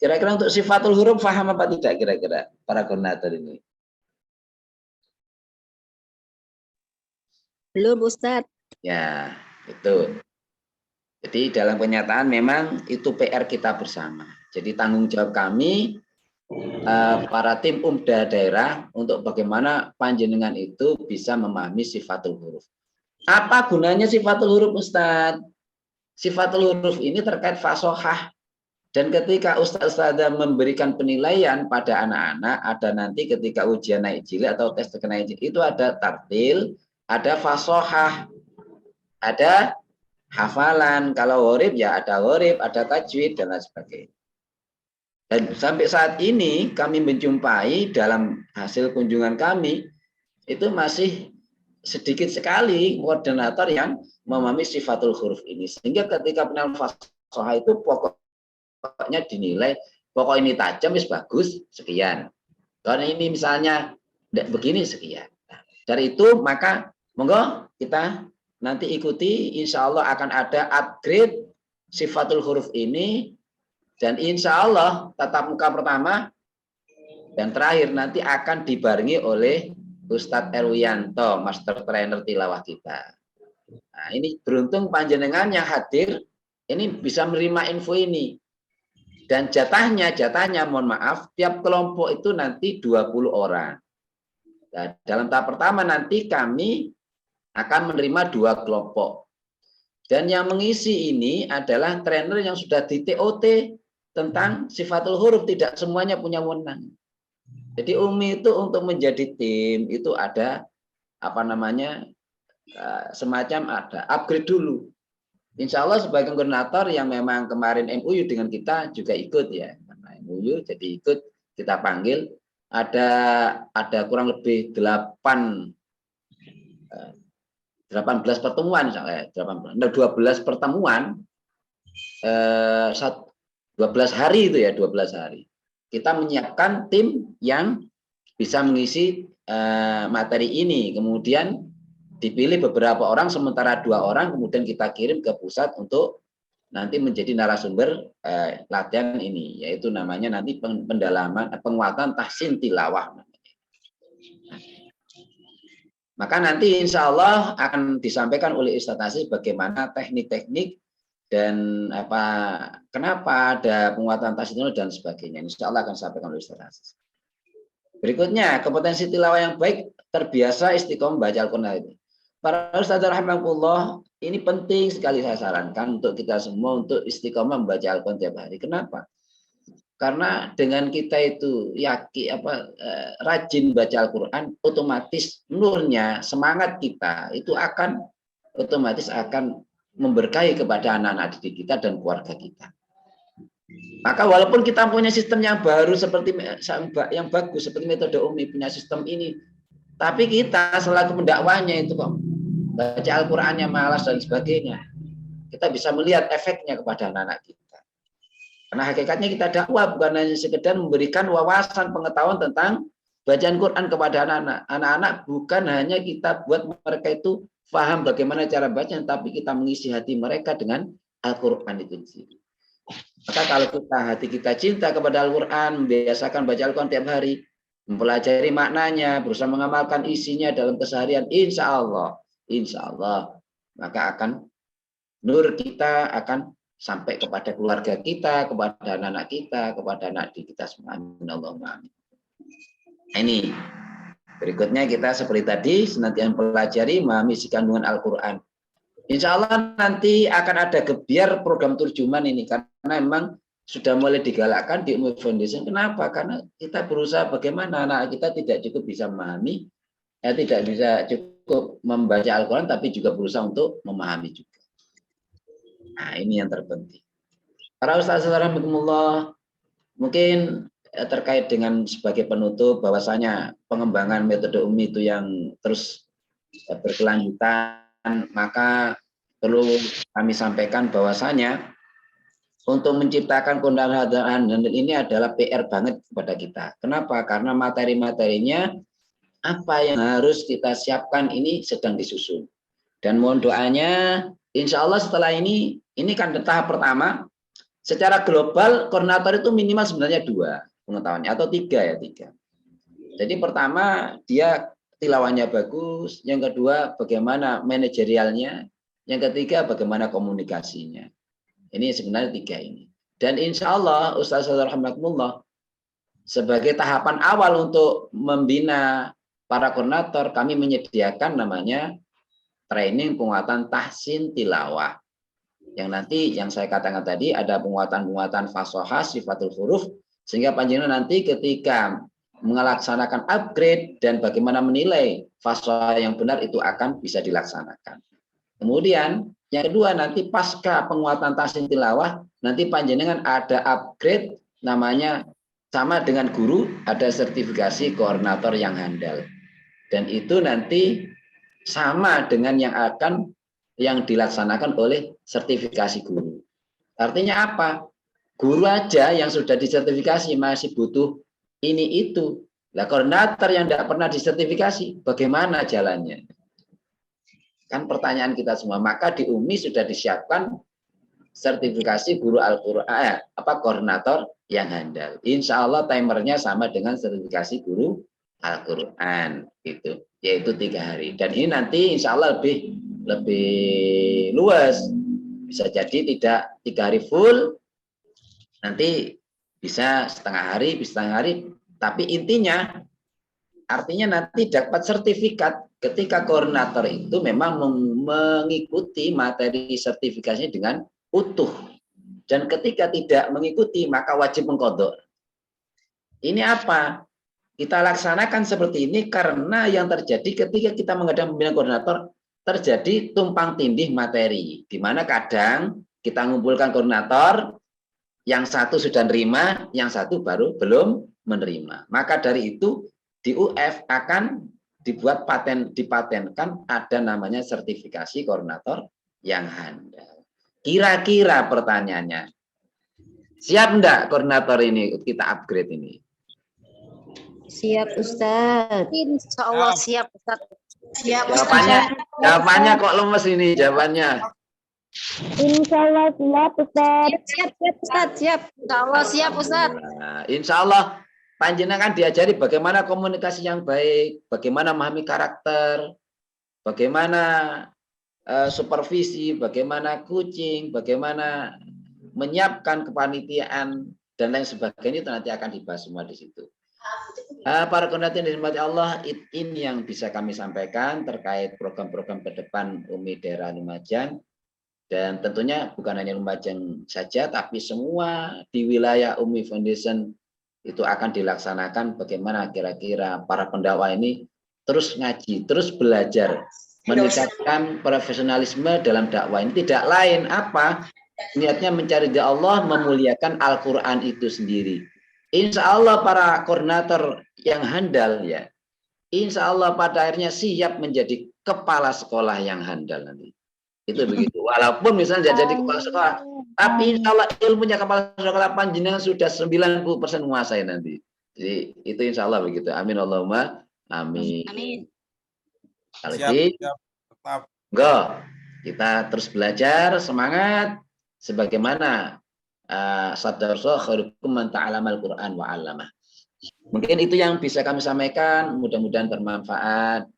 Kira-kira untuk sifatul huruf paham apa tidak kira-kira para koordinator ini? Belum, Ustadz. Ya, itu. Jadi dalam kenyataan memang itu PR kita bersama. Jadi tanggung jawab kami para tim umda daerah untuk bagaimana panjenengan itu bisa memahami sifatul huruf. Apa gunanya sifatul huruf, Ustadz? Sifatul huruf ini terkait fasohah. Dan ketika ustaz-ustazah memberikan penilaian pada anak-anak, ada nanti ketika ujian naik jilid atau tes naik jilid, itu ada tartil, ada fasohah, ada hafalan. Kalau worib ya ada worib, ada tajwid, dan lain sebagainya. Dan sampai saat ini kami menjumpai dalam hasil kunjungan kami, itu masih sedikit sekali koordinator yang memahami sifatul huruf ini. Sehingga ketika penilaian fasohah itu pokoknya dinilai, pokok ini tajam, bagus, sekian. Kalau ini misalnya begini, sekian. Nah, dari itu maka monggo kita nanti ikuti, insya Allah akan ada upgrade sifatul huruf ini, dan insya Allah tatap muka pertama dan terakhir nanti akan dibarengi oleh Ustadz Erwianto, Master Trainer Tilawah kita. Nah, ini beruntung panjenengan yang hadir ini bisa menerima info ini. Dan jatahnya mohon maaf, tiap kelompok itu nanti 20 orang. Nah, dalam tahap pertama nanti kami akan menerima 2 kelompok. Dan yang mengisi ini adalah trainer yang sudah di TOT tentang sifatul huruf, tidak semuanya punya wewenang. Jadi Umi itu untuk menjadi tim itu ada semacam ada upgrade dulu. Insya Allah sebagai koordinator yang memang kemarin MUU dengan kita juga ikut ya, karena MUU jadi ikut kita panggil, ada kurang lebih 18 pertemuan, 12 pertemuan 12 hari itu ya, 12 hari kita menyiapkan tim yang bisa mengisi materi ini, kemudian dipilih beberapa orang, sementara 2 orang kemudian kita kirim ke pusat untuk nanti menjadi narasumber latihan ini, yaitu namanya nanti pendalaman penguatan tahsin tilawah. Maka nanti insya Allah akan disampaikan oleh Ustadz Aziz bagaimana teknik-teknik dan kenapa ada penguatan tahsin dan sebagainya. Insya Allah akan disampaikan oleh Ustadz Aziz. Berikutnya, kompetensi tilawah yang baik, terbiasa istiqomah membaca Al-Quran. Para ustadz rahimahullah, ini penting sekali saya sarankan untuk kita semua untuk istiqomah membaca Al-Quran tiap hari. Kenapa? Karena dengan kita itu rajin baca Al-Quran, otomatis nurnya, semangat kita itu akan otomatis akan memberkahi kepada anak-anak didik kita dan keluarga kita. Maka walaupun kita punya sistem yang baru seperti yang bagus seperti metode Umi punya sistem ini, tapi kita selaku pendakwahnya itu kok baca Al-Qur'annya malas dan sebagainya, kita bisa melihat efeknya kepada anak-anak kita. Karena hakikatnya kita dakwah bukan hanya sekedar memberikan wawasan pengetahuan tentang bacaan Quran kepada anak-anak. Anak-anak bukan hanya kita buat mereka itu paham bagaimana cara baca, tapi kita mengisi hati mereka dengan Al-Quran itu sendiri. Maka kalau hati kita cinta kepada Al-Quran, membiasakan baca Al-Quran tiap hari, mempelajari maknanya, berusaha mengamalkan isinya dalam keseharian, insya Allah, maka akan nur kita akan sampai kepada keluarga kita, kepada anak-anak kita, kepada anak didik kita semua. Amin Allahumma amin. Ini berikutnya kita seperti tadi senantiasa pelajari memahami isi kandungan Al-Quran. Insya Allah nanti akan ada gebiar program terjemahan ini karena memang sudah mulai digalakkan di Umi Foundation. Kenapa? Karena kita berusaha bagaimana anak kita tidak cukup bisa memahami, tidak bisa cukup membaca Al-Quran, tapi juga berusaha untuk memahami juga. Nah, ini yang terpenting. Para ustaz alhamdulillah, mungkin terkait dengan sebagai penutup bahwasanya pengembangan metode Umi itu yang terus berkelanjutan, maka perlu kami sampaikan bahwasanya untuk menciptakan kondangan ini adalah PR banget kepada kita. Kenapa? Karena materi-materinya apa yang harus kita siapkan ini sedang disusun. Dan mohon doanya, insya Allah setelah ini kan tahap pertama. Secara global koordinator itu minimal sebenarnya 2 pengetahuannya atau 3 ya 3. Jadi pertama dia tilawahnya bagus, yang kedua bagaimana manajerialnya, yang ketiga bagaimana komunikasinya. Ini sebenarnya 3 ini. Dan insya Allah Ustaz Alhamdulillah sebagai tahapan awal untuk membina para koordinator, kami menyediakan namanya training penguatan tahsin tilawah. Yang nanti yang saya katakan tadi ada penguatan fashohah, sifatul huruf, sehingga panjenengan nanti ketika melaksanakan upgrade dan bagaimana menilai fashohah yang benar itu akan bisa dilaksanakan. Kemudian yang kedua nanti pasca penguatan tahsin tilawah nanti panjenengan ada upgrade namanya sama dengan guru, ada sertifikasi koordinator yang handal. Dan itu nanti sama dengan yang dilaksanakan oleh sertifikasi guru. Artinya apa? Guru aja yang sudah disertifikasi masih butuh ini itu. Nah, koordinator yang tidak pernah disertifikasi, bagaimana jalannya? Kan pertanyaan kita semua. Maka di UMI sudah disiapkan sertifikasi guru Al-Quran, koordinator yang handal. Insya Allah timernya sama dengan sertifikasi guru Al-Quran, gitu. Yaitu 3 hari. Dan ini nanti insya Allah lebih luas. Bisa jadi tidak 3 hari full, nanti bisa setengah hari, tapi artinya nanti dapat sertifikat ketika koordinator itu memang mengikuti materi sertifikasinya dengan utuh. Dan ketika tidak mengikuti, maka wajib mengqadha. Ini apa? Kita laksanakan seperti ini karena yang terjadi ketika kita mengadakan pembinaan koordinator, terjadi tumpang tindih materi, di mana kadang kita mengumpulkan koordinator, yang satu sudah menerima, yang satu baru belum menerima. Maka dari itu di UF akan dipatenkan ada namanya sertifikasi koordinator yang handal. Kira-kira pertanyaannya, siap enggak koordinator ini kita upgrade ini? Siap Ustaz. Insya Allah siap Ustaz. Siap, jawabannya kok lemes ini jawabannya. Insya Allah siap Ustaz. Siap. Insya Allah siap Ustaz. Nah, insya Allah panjenengan diajari bagaimana komunikasi yang baik, bagaimana memahami karakter, bagaimana supervisi, bagaimana coaching, bagaimana menyiapkan kepanitiaan dan lain sebagainya, itu nanti akan dibahas semua di situ. Para koordinator yang dirahmati Allah, ini yang bisa kami sampaikan terkait program-program ke depan UMI daerah Lumajang. Dan tentunya bukan hanya Lumajang saja, tapi semua di wilayah UMI Foundation itu akan dilaksanakan bagaimana kira-kira para pendakwah ini terus ngaji, terus belajar, meningkatkan profesionalisme dalam dakwah ini. Tidak lain apa? Niatnya mencari Allah, memuliakan Al-Quran itu sendiri. Insya Allah para koordinator yang handal ya, insya Allah pada akhirnya siap menjadi kepala sekolah yang handal nanti. Itu begitu. Walaupun misalnya jadi kepala sekolah, tapi insya Allah ilmunya kepala sekolah panjenengan sudah 90% menguasai nanti. Jadi itu insya Allah begitu. Amin Allahumma amin. Amin. Kalau Siap, gitu, siap. Tetap. kita terus belajar, semangat, sebagaimana sabda Rasul, khairukum man ta'alamal Qur'an wa 'allamah. Mungkin itu yang bisa kami sampaikan. Mudah-mudahan bermanfaat.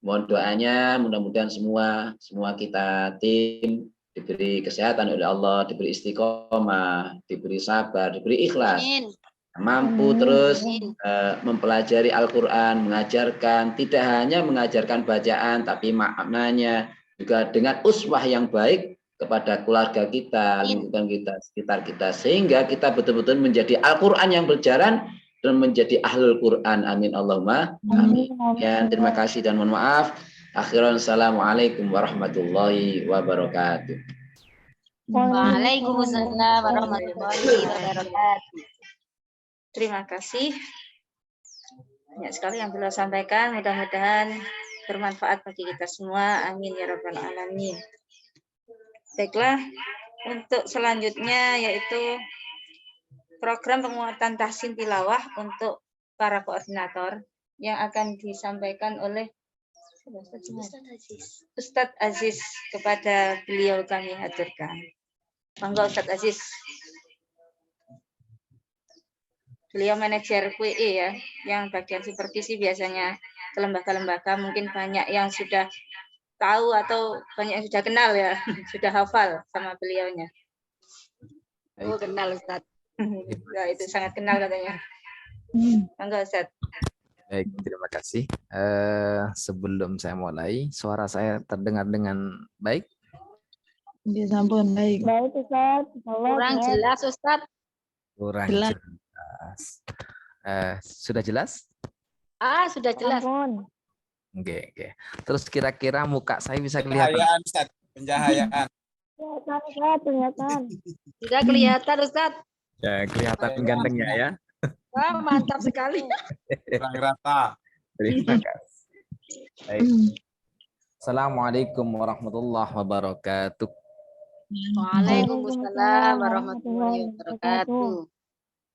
Mohon doanya, mudah-mudahan semua kita tim diberi kesehatan oleh Allah, diberi istiqomah, diberi sabar, diberi ikhlas, mampu terus mempelajari Al-Quran, mengajarkan, tidak hanya mengajarkan bacaan, tapi maknanya juga dengan uswah yang baik kepada keluarga kita, lingkungan kita, sekitar kita, sehingga kita betul-betul menjadi Al-Quran yang berjalan dan menjadi ahlul Quran. Amin Allahumma amin. Ya, terima kasih dan mohon maaf. Akhiran assalamualaikum warahmatullahi wabarakatuh. Waalaikumsalam warahmatullahi wabarakatuh. Terima kasih. Banyak sekali yang beliau sampaikan. Mudah-mudahan bermanfaat bagi kita semua. Amin ya rabbal alamin. Baiklah, untuk selanjutnya yaitu program penguatan tahsin tilawah untuk para koordinator yang akan disampaikan oleh Ustadz Aziz. Kepada beliau kami haturkan. Monggo Ustadz Aziz. Beliau manajer QE ya, yang bagian supervisi biasanya ke lembaga-lembaga, mungkin banyak yang sudah tahu atau banyak yang sudah kenal ya, sudah hafal sama beliaunya. Oh, kenal Ustadz. Ya, itu sangat kenal katanya. Monggo Ustaz. Baik, terima kasih. Sebelum saya mulai, suara saya terdengar dengan baik? Ya sampun, baik. Baik Ustaz. Kurang jelas Ustaz. Kurang Jelas. jelas. Sudah jelas? Sudah jelas. Oke. Terus kira-kira muka saya bisa kelihatan? Pencahayaan, Ustaz. Pencahayaan. Kelihatan. Sudah kelihatan Ustaz. Ya, kelihatan gantengnya ya. Wah, mantap sekali. Kurang rata. Terima kasih. Baik. Assalamualaikum warahmatullahi wabarakatuh. Waalaikumsalam warahmatullahi wabarakatuh.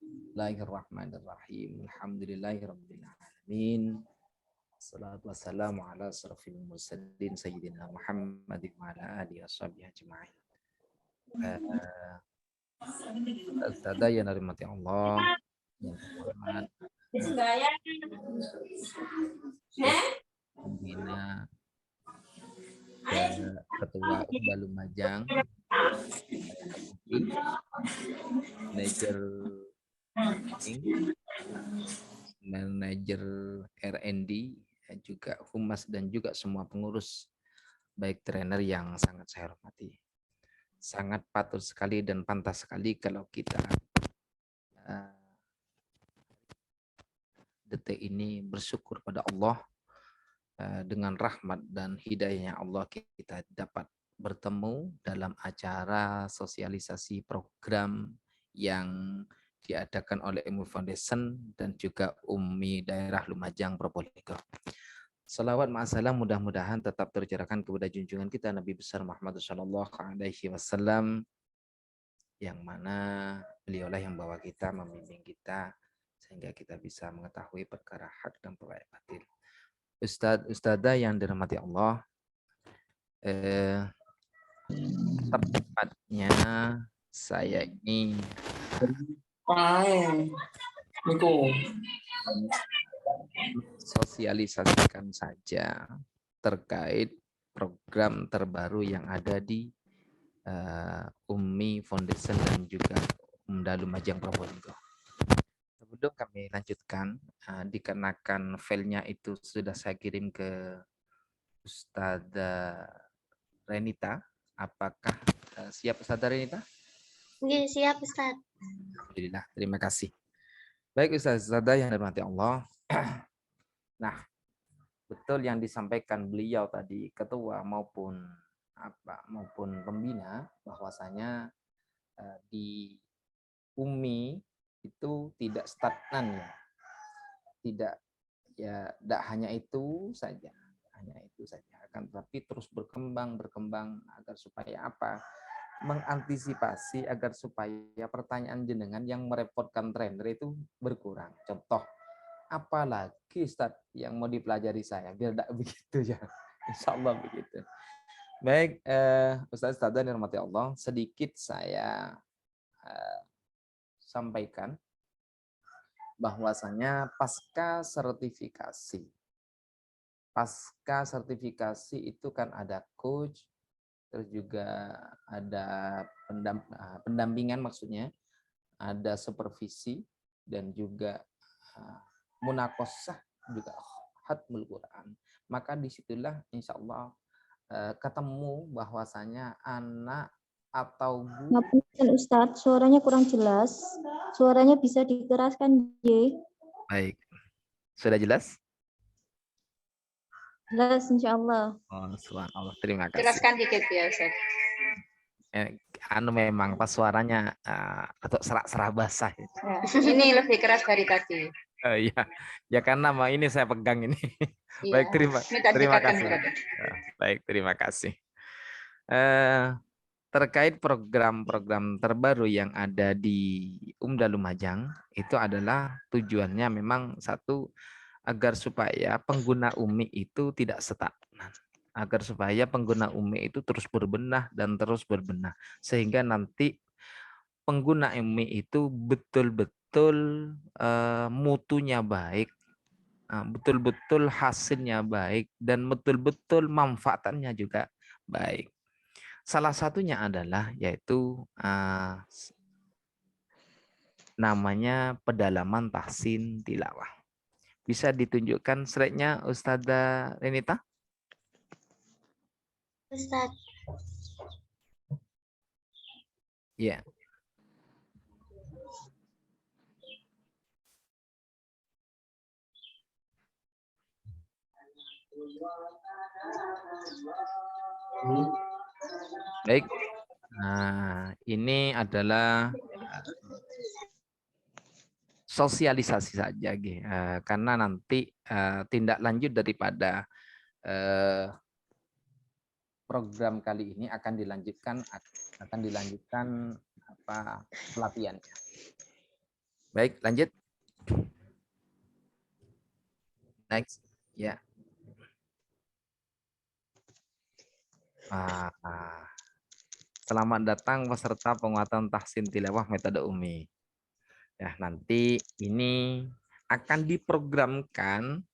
Bismillahirrahmanirrahim. Alhamdulillahirabbil alamin. Wassalatu wassalamu ala asrofil mursalin sayyidina Muhammadin wa ala alihi washabihi ajma'in. Ustazah yang dirahmati Allah, yang terhormat pembina Ketua Umda Lumajang, manajer R&D, juga humas dan juga semua pengurus, baik trainer yang sangat saya hormati. Sangat patut sekali dan pantas sekali kalau kita detik ini bersyukur pada Allah, dengan rahmat dan hidayahnya Allah kita dapat bertemu dalam acara sosialisasi program yang diadakan oleh Ilmu Foundation dan juga Umi Daerah Lumajang Probolinggo. Salawat ma'asalam mudah-mudahan tetap tercurahkan kepada junjungan kita Nabi besar Muhammad sallallahu alaihi wasallam, yang mana beliaulah yang bawa kita, membimbing kita sehingga kita bisa mengetahui perkara hak dan perkara batil. Ustadzah yang dirahmati Allah, tepatnya saya ini sosialisasikan saja terkait program terbaru yang ada di Umi Foundation dan juga Umda Lumajang Probolinggo. Sebelum kami lanjutkan, dikarenakan filenya itu sudah saya kirim ke Ustazah Renita, apakah siap Ustazah Renita? Oke, siap Ustaz. Alhamdulillah, terima kasih. Baik Ustazah yang dirahmati Allah. Nah, betul yang disampaikan beliau tadi, ketua maupun pembina, bahwasanya di Umi itu tidak stagnan ya. Tidak hanya itu saja. hanya itu saja. Akan tetapi terus berkembang agar supaya apa? Mengantisipasi agar supaya pertanyaan jenengan yang merepotkan trainer itu berkurang. Contoh, apalagi Ustaz yang mau dipelajari saya biar tidak begitu ya. Insya Allah begitu. Baik, Ustaz dan dirahmati Allah, sedikit saya sampaikan bahwasanya pasca sertifikasi itu kan ada coach, terus juga ada pendampingan, maksudnya ada supervisi dan juga munakosah, juga khatmul Quran. Maka disitulah insya Allah ketemu bahwasanya anak atau guru. Ngapunten Ustadz, suaranya kurang jelas. Suaranya bisa dikeraskan, J. Baik, sudah jelas? Jelas, insya Allah. Oh, subhanallah, terima kasih. Jelaskan dikit ya, Ustaz. Memang pas suaranya atau serak-serak basah. Ya, ini lebih keras dari tadi. Ya karena ini saya pegang ini. Iya. Baik, terima kasih. Berarti. Baik, terima kasih. Terkait program-program terbaru yang ada di Umda Lumajang, itu adalah tujuannya memang satu, agar supaya pengguna UMI itu tidak stagnan, agar supaya pengguna UMI itu terus berbenah dan terus berbenah, sehingga nanti pengguna UMI itu betul-betul mutunya baik, betul-betul hasilnya baik, dan betul-betul manfaatannya juga baik. Salah satunya adalah yaitu namanya pedalaman tahsin tilawah. Bisa ditunjukkan slide-nya Ustazah Renita? Ustaz. Ya. Baik. Nah, ini adalah sosialisasi saja, karena nanti tindak lanjut daripada program kali ini akan dilanjutkan pelatihannya. Baik, lanjut. Next, ya. Selamat datang peserta penguatan tahsin tilawah metode UMI. Ya, nanti ini akan diprogramkan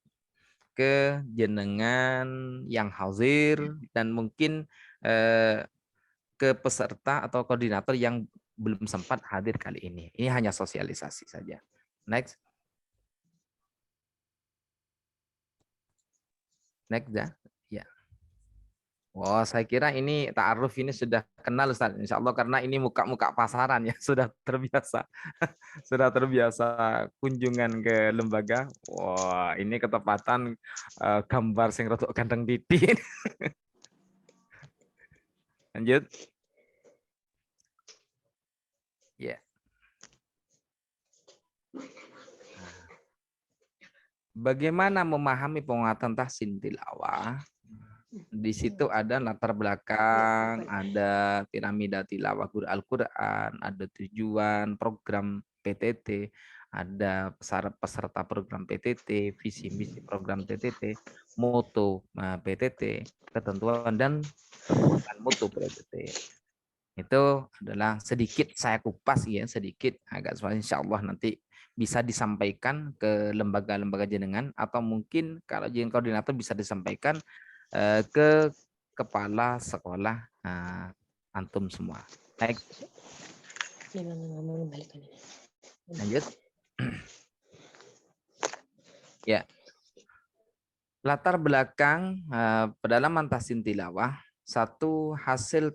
ke jenengan yang hadir dan mungkin ke peserta atau koordinator yang belum sempat hadir kali ini. Ini hanya sosialisasi saja. Next. Next ya. Ya. Wah, saya kira ini ta'aruf ini sudah kenal Ustaz, insya Allah, karena ini muka-muka pasaran ya, sudah terbiasa. Sudah terbiasa kunjungan ke lembaga. Wah, ini ketepatan gambar sing rotok ganteng titi. Lanjut. Ya. Bagaimana memahami penguatan tahsin tilawah? Di situ ada latar belakang, ada piramida tilawah Al-Quran, ada tujuan program PTT, ada peserta program PTT, visi misi program PTT, moto PTT, ketentuan dan perluasan moto PTT. Itu adalah sedikit saya kupas ya, sedikit agak soal insya Allah nanti bisa disampaikan ke lembaga-lembaga jenengan, atau mungkin kalau jenengan koordinator bisa disampaikan ke kepala sekolah antum semua. Baik. Lanjut. Ya. Latar belakang pedalaman tahsin tilawah, satu, hasil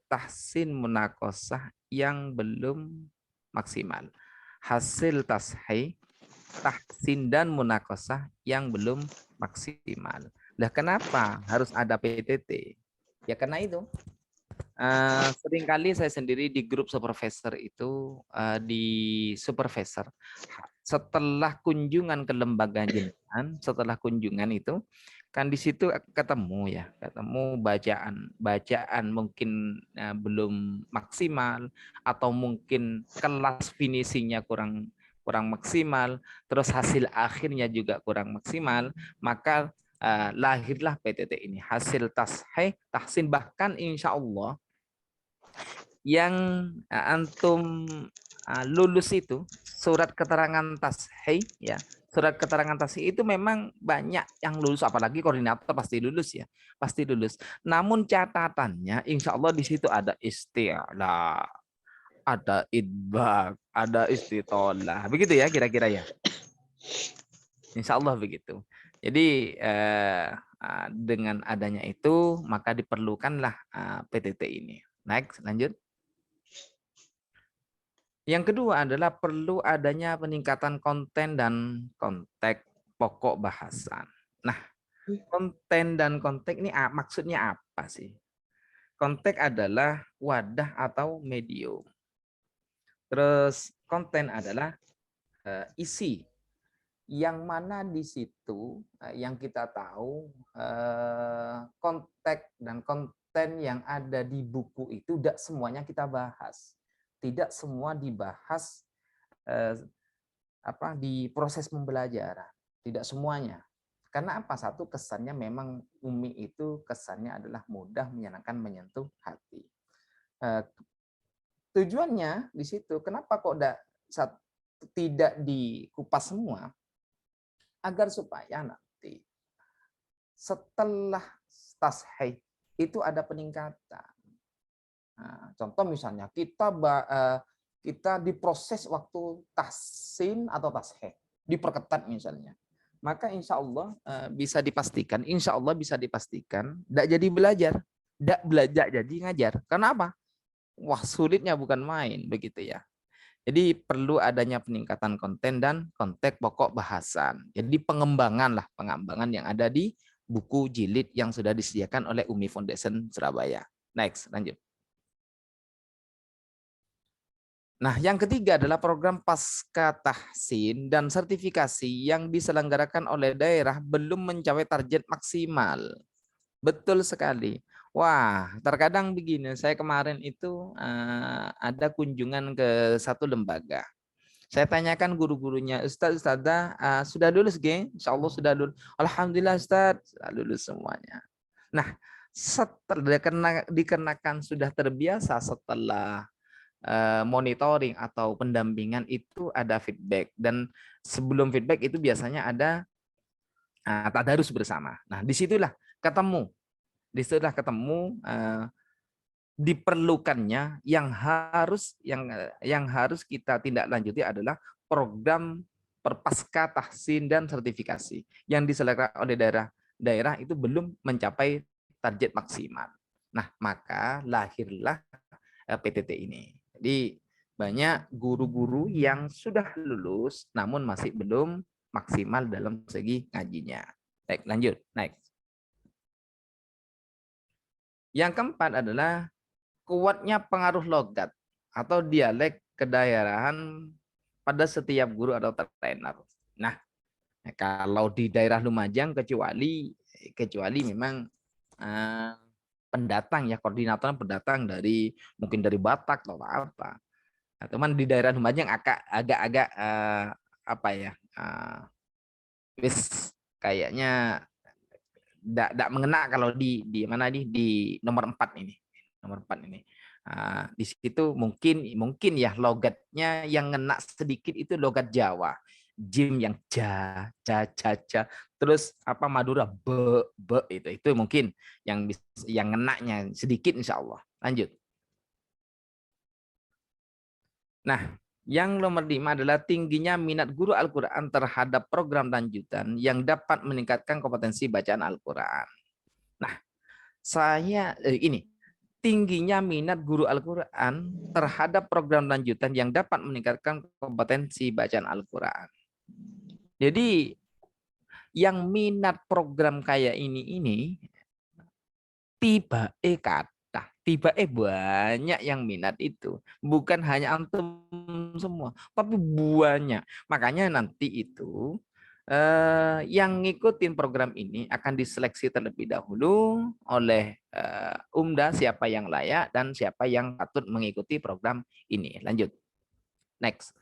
tahsin munakosah yang belum maksimal. Hasil tahsin dan munakosah yang belum maksimal. Lah kenapa harus ada PTT? Ya karena itu. Seringkali saya sendiri di grup supervisor itu, di supervisor setelah kunjungan ke lembaga jenengan, setelah kunjungan itu kan di situ ketemu ya, ketemu bacaan mungkin belum maksimal atau mungkin kelas finishingnya kurang maksimal, terus hasil akhirnya juga kurang maksimal, maka lahirlah PTT ini, hasil tahsin, bahkan insya Allah yang antum lulus itu surat keterangan tashih ya, surat keterangan tashih itu memang banyak yang lulus, apalagi koordinator pasti lulus ya, pasti lulus. Namun catatannya insya Allah di situ ada isti'la, ada idbak, ada istitolah, begitu ya kira-kira ya. Insya Allah begitu. Jadi dengan adanya itu maka diperlukanlah PTT ini. Next, lanjut. Yang kedua adalah perlu adanya peningkatan konten dan konteks pokok bahasan. Nah, konten dan konteks ini maksudnya apa sih? Konteks adalah wadah atau medium. Terus konten adalah isi. Yang mana di situ yang kita tahu konteks dan konten yang ada di buku itu tidak semuanya kita bahas. Tidak semua dibahas di proses pembelajaran, tidak semuanya. Karena apa? Satu, kesannya memang Umi itu kesannya adalah mudah, menyenangkan, menyentuh hati. Tujuannya di situ, kenapa kok tidak dikupas semua? Agar supaya nanti setelah tashih itu ada peningkatan. Nah, contoh misalnya kita diproses waktu tahsin atau tashih, diperketat misalnya, maka insya Allah bisa dipastikan, tidak jadi belajar, tidak belajar jadi ngajar. Karena apa? Wah, sulitnya bukan main, begitu ya. Jadi perlu adanya peningkatan konten dan konteks pokok bahasan. Jadi pengembangan yang ada di buku jilid yang sudah disediakan oleh Umi Foundation Surabaya. Next, lanjut. Nah, yang ketiga adalah program pasca tahsin dan sertifikasi yang diselenggarakan oleh daerah belum mencapai target maksimal. Betul sekali. Wah, terkadang begini, saya kemarin itu ada kunjungan ke satu lembaga. Saya tanyakan guru-gurunya, Ustazah, sudah lulus, geng? Insya Allah sudah lulus. Alhamdulillah Ustaz, sudah lulus semuanya. Nah, setelah dikenakan sudah terbiasa setelah monitoring atau pendampingan itu ada feedback, dan sebelum feedback itu biasanya ada tadarus bersama. Nah, disitulah ketemu diperlukannya yang harus kita tindak lanjuti adalah program perpasca tahsin dan sertifikasi yang diselenggarakan oleh daerah itu belum mencapai target maksimal. Nah, maka lahirlah PTT ini. Jadi banyak guru-guru yang sudah lulus namun masih belum maksimal dalam segi ngajinya. Baik, lanjut. Next. Yang keempat adalah kuatnya pengaruh logat atau dialek kedaerahan pada setiap guru atau trainer. Nah, kalau di daerah Lumajang kecuali memang pendatang ya, koordinatornya pendatang mungkin dari Batak atau apa. Nah, teman di daerah Lumajang agak-agak kayaknya tidak mengena kalau di nomor 4 ini. Di situ mungkin ya logatnya yang ngena sedikit itu logat Jawa. Jim yang ja, terus Madura be itu mungkin yang ngenaknya sedikit insya Allah. Lanjut. Nah, yang nomor 5 adalah tingginya minat guru Al-Quran terhadap program lanjutan yang dapat meningkatkan kompetensi bacaan Al-Quran. Nah, tingginya minat guru Al-Quran terhadap program lanjutan yang dapat meningkatkan kompetensi bacaan Al-Quran. Jadi yang minat program kayak ini tiba banyak yang minat itu. Bukan hanya antum semua, tapi banyak. Makanya nanti itu yang ngikutin program ini akan diseleksi terlebih dahulu oleh UMDA siapa yang layak dan siapa yang patut mengikuti program ini. Lanjut. Next.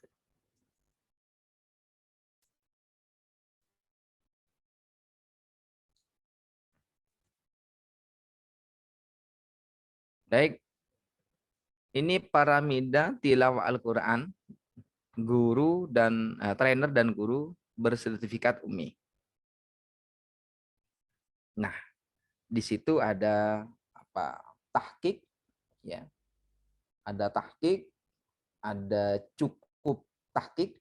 Baik. Ini piramida tilawah Al-Quran, guru dan trainer dan guru bersertifikat UMI. Nah, di situ ada apa? Tahqiq, ya. Ada tahqiq, ada cukup tahqiq,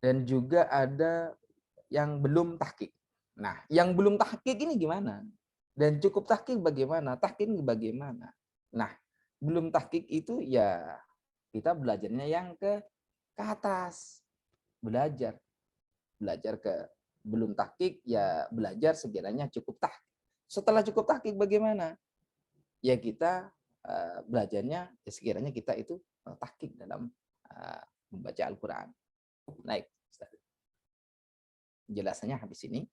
dan juga ada yang belum tahqiq. Nah, yang belum tahqiq ini gimana? Dan cukup tahqiq bagaimana? Tahqiq bagaimana? Nah, belum tahqiq itu ya kita belajarnya yang ke atas. Belajar ke belum tahqiq ya belajar sekiranya cukup tahqiq. Setelah cukup tahqiq bagaimana? Ya kita belajarnya ya sekiranya kita itu tahqiq dalam membaca Al-Qur'an. Naik. Jelasannya habis ini.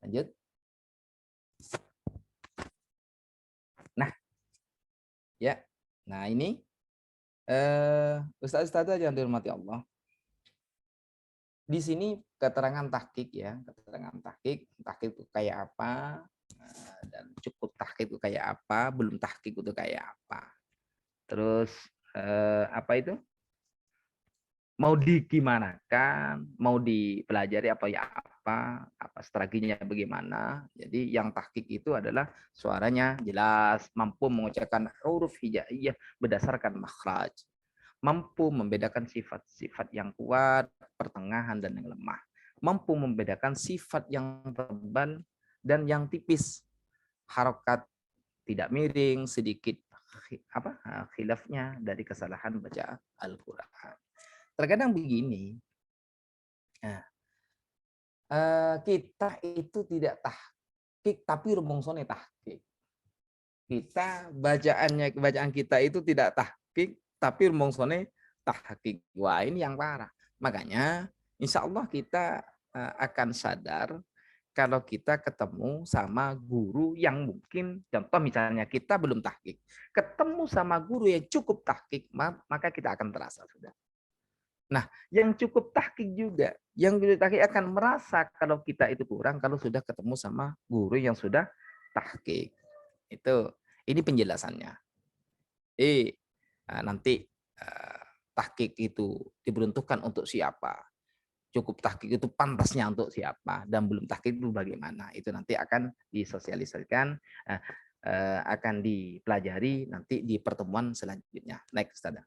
Lanjut. Nah. Ya. Nah, ini Ustaz-ustazah yang dihormati Allah. Di sini keterangan tahqiq ya, keterangan tahqiq itu kayak apa, dan cukup tahqiq itu kayak apa, belum tahqiq itu kayak apa. Terus apa itu? Mau digimanakan, mau dipelajari apa ya apa strateginya bagaimana. Jadi yang tahqiq itu adalah suaranya jelas, mampu mengucapkan huruf hijaiyah berdasarkan makhraj, mampu membedakan sifat-sifat yang kuat, pertengahan dan yang lemah, mampu membedakan sifat yang tebal dan yang tipis, harokat tidak miring, sedikit khilafnya dari kesalahan baca Al-Qur'an. Terkadang begini, kita itu tidak tahqiq tapi rumongsone tahqiq. Kita bacaan kita itu tidak tahqiq tapi rumongsone tahqiq. Wah, ini yang parah. Makanya insya Allah kita akan sadar kalau kita ketemu sama guru yang mungkin, contoh misalnya kita belum tahqiq, ketemu sama guru yang cukup tahqiq, maka kita akan terasa sudah. Nah, yang cukup tahqiq juga, yang tahqiq akan merasa kalau kita itu kurang kalau sudah ketemu sama guru yang sudah tahqiq. Ini penjelasannya. Nanti tahqiq itu diperuntukkan untuk siapa? Cukup tahqiq itu pantasnya untuk siapa? Dan belum tahqiq itu bagaimana? Itu nanti akan disosialisasikan, akan dipelajari nanti di pertemuan selanjutnya. Next, Ustaz.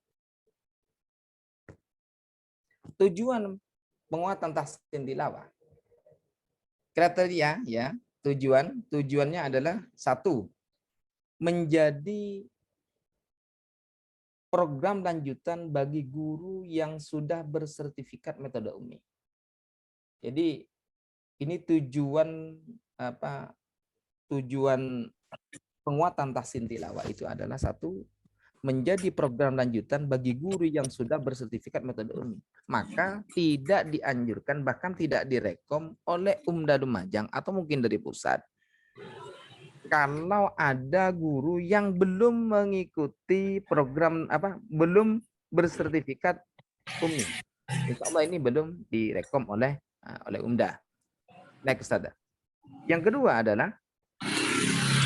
Tujuan penguatan tahsin tilawah. Kriteria ya, tujuannya adalah satu, menjadi program lanjutan bagi guru yang sudah bersertifikat metode UMI. Jadi ini tujuan penguatan tahsin tilawah itu adalah satu, menjadi program lanjutan bagi guru yang sudah bersertifikat metode UMI. Maka tidak dianjurkan, bahkan tidak direkom oleh UMDA Lumajang atau mungkin dari pusat, kalau ada guru yang belum mengikuti program belum bersertifikat UMI. Insya Allah ini belum direkom oleh UMDA. Next, Ustaz. Yang kedua adalah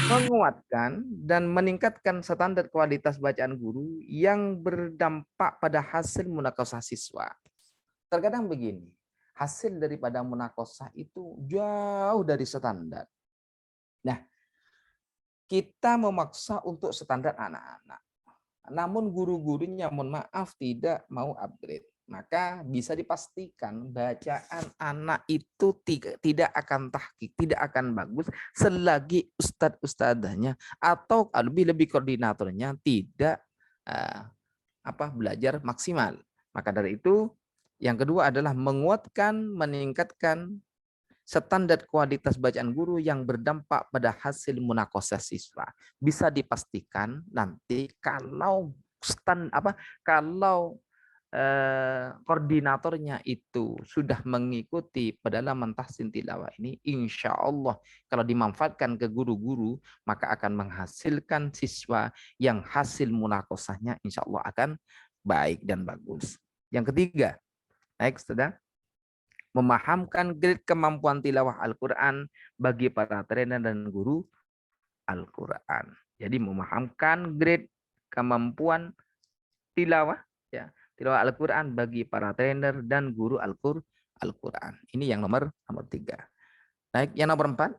menguatkan dan meningkatkan standar kualitas bacaan guru yang berdampak pada hasil munakosah siswa. Terkadang begini, hasil daripada munakosah itu jauh dari standar. Nah, kita memaksa untuk standar anak-anak. Namun guru-gurunya mohon maaf tidak mau upgrade. Maka bisa dipastikan bacaan anak itu tidak akan tahqiq, tidak akan bagus selagi ustadz-ustadzahnya atau lebih koordinatornya tidak belajar maksimal. Maka dari itu yang kedua adalah menguatkan, meningkatkan standar kualitas bacaan guru yang berdampak pada hasil munakosah siswa. Bisa dipastikan nanti kalau koordinatornya itu sudah mengikuti pedalaman tahsin tilawah ini, insya Allah kalau dimanfaatkan ke guru-guru maka akan menghasilkan siswa yang hasil munakosahnya insya Allah akan baik dan bagus. Yang ketiga, next sudah, memahamkan grade kemampuan tilawah Al-Quran bagi para trainer dan guru Al-Quran. Jadi memahamkan grade kemampuan tilawah, ya, tilawah Al-Quran bagi para trainer dan guru Al-Quran. Ini yang nomor 3. Baik, yang nomor 4,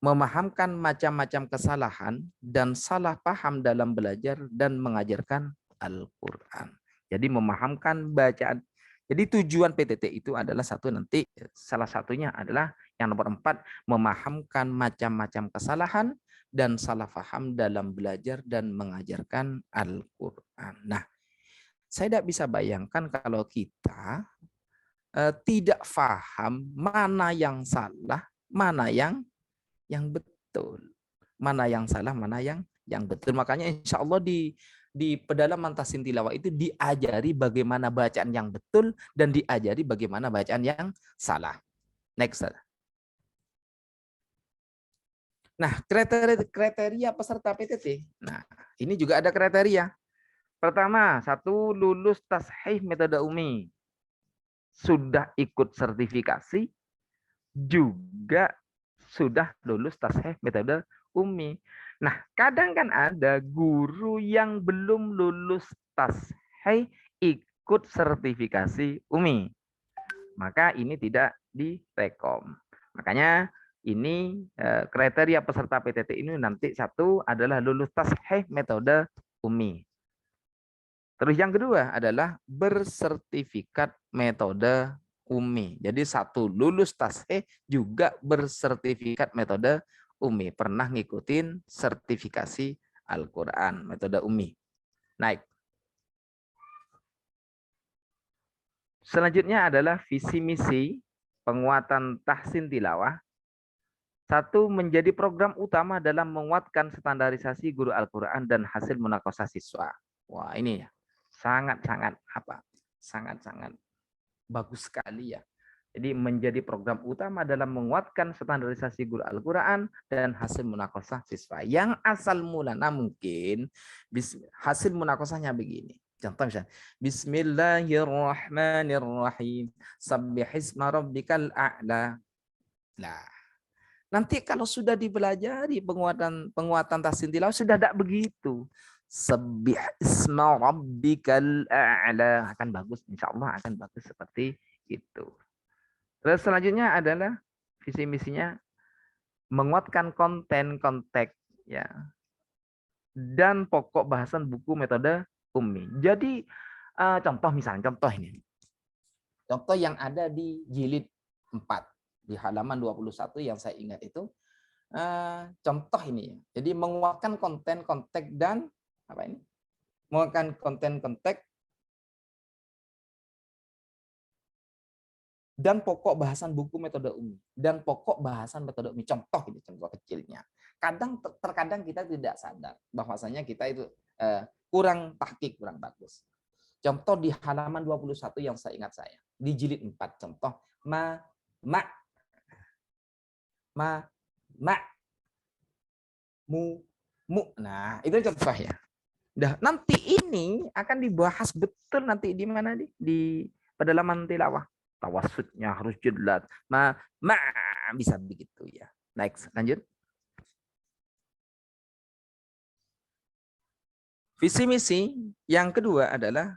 memahamkan macam-macam kesalahan dan salah paham dalam belajar dan mengajarkan Al-Quran. Jadi memahamkan bacaan. Jadi tujuan PTT itu adalah nanti salah satunya adalah yang nomor 4, memahamkan macam-macam kesalahan dan salah paham dalam belajar dan mengajarkan Al-Quran. Nah, saya tidak bisa bayangkan kalau kita tidak paham mana yang salah, mana yang betul. Mana yang salah, mana yang betul. Makanya insya Allah di pedalaman tahsin tilawah itu diajari bagaimana bacaan yang betul dan diajari bagaimana bacaan yang salah. Next. Nah, kriteria peserta PTT. Nah, ini juga ada kriteria. Pertama, 1, lulus tashih metode umi. Sudah ikut sertifikasi, juga sudah lulus tashih metode umi. Nah, kadang kan ada guru yang belum lulus tashih ikut sertifikasi umi. Maka ini tidak direkom. Makanya ini kriteria peserta PTT ini nanti 1 adalah lulus tashih metode umi. Terus yang kedua adalah bersertifikat metode umi. Jadi 1 lulus tashih juga bersertifikat metode umi. Pernah ngikutin sertifikasi Al-Quran metode umi. Naik. Selanjutnya adalah visi misi penguatan tahsin tilawah. 1, menjadi program utama dalam menguatkan standarisasi guru Al-Quran dan hasil munakosah siswa. Wah, ini ya sangat-sangat bagus sekali ya. Jadi menjadi program utama dalam menguatkan standarisasi guru Al-Quran dan hasil munakosah siswa. Yang asal mulanya mungkin hasil munakosahnya begini. Contoh misalnya, Bismillahirrahmanirrahim. Sabbihisma rabbikal a'la. Nah, nanti kalau sudah dipelajari penguatan tahsin tilawah sudah tidak begitu. Sabbih isma rabbikal a'la, akan bagus, insya Allah akan bagus seperti itu. Terus selanjutnya adalah visi misinya menguatkan konten konteks ya dan pokok bahasan buku metode umi. Jadi contoh ini. Contoh yang ada di jilid 4 di halaman 21 yang saya ingat itu contoh ini ya. Jadi menguatkan konten konteks dan apa ini? Menguatkan konten konteks dan pokok bahasan buku metode umi. Dan pokok bahasan metode umi. Contoh ini, contoh kecilnya. Terkadang kita tidak sadar bahwasanya kita itu kurang tahqiq, kurang bagus. Contoh di halaman 21 yang saya ingat saya. Di jilid 4. Contoh. Ma. Mu. Nah, itu contoh ya. Nah, nanti ini akan dibahas betul nanti di mana di pedalaman tilawah. Tawassutnya harus jelas. Bisa begitu ya. Next, lanjut. Visi misi yang kedua adalah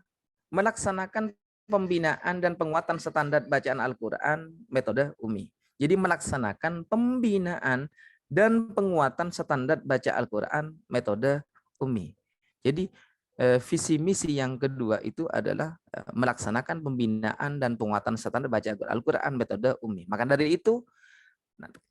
melaksanakan pembinaan dan penguatan standar bacaan Al-Quran metode umi. Jadi melaksanakan pembinaan dan penguatan standar baca Al-Quran metode umi. Jadi visi misi yang kedua itu adalah melaksanakan pembinaan dan penguatan standar baca Al-Quran metode umi. Maka dari itu,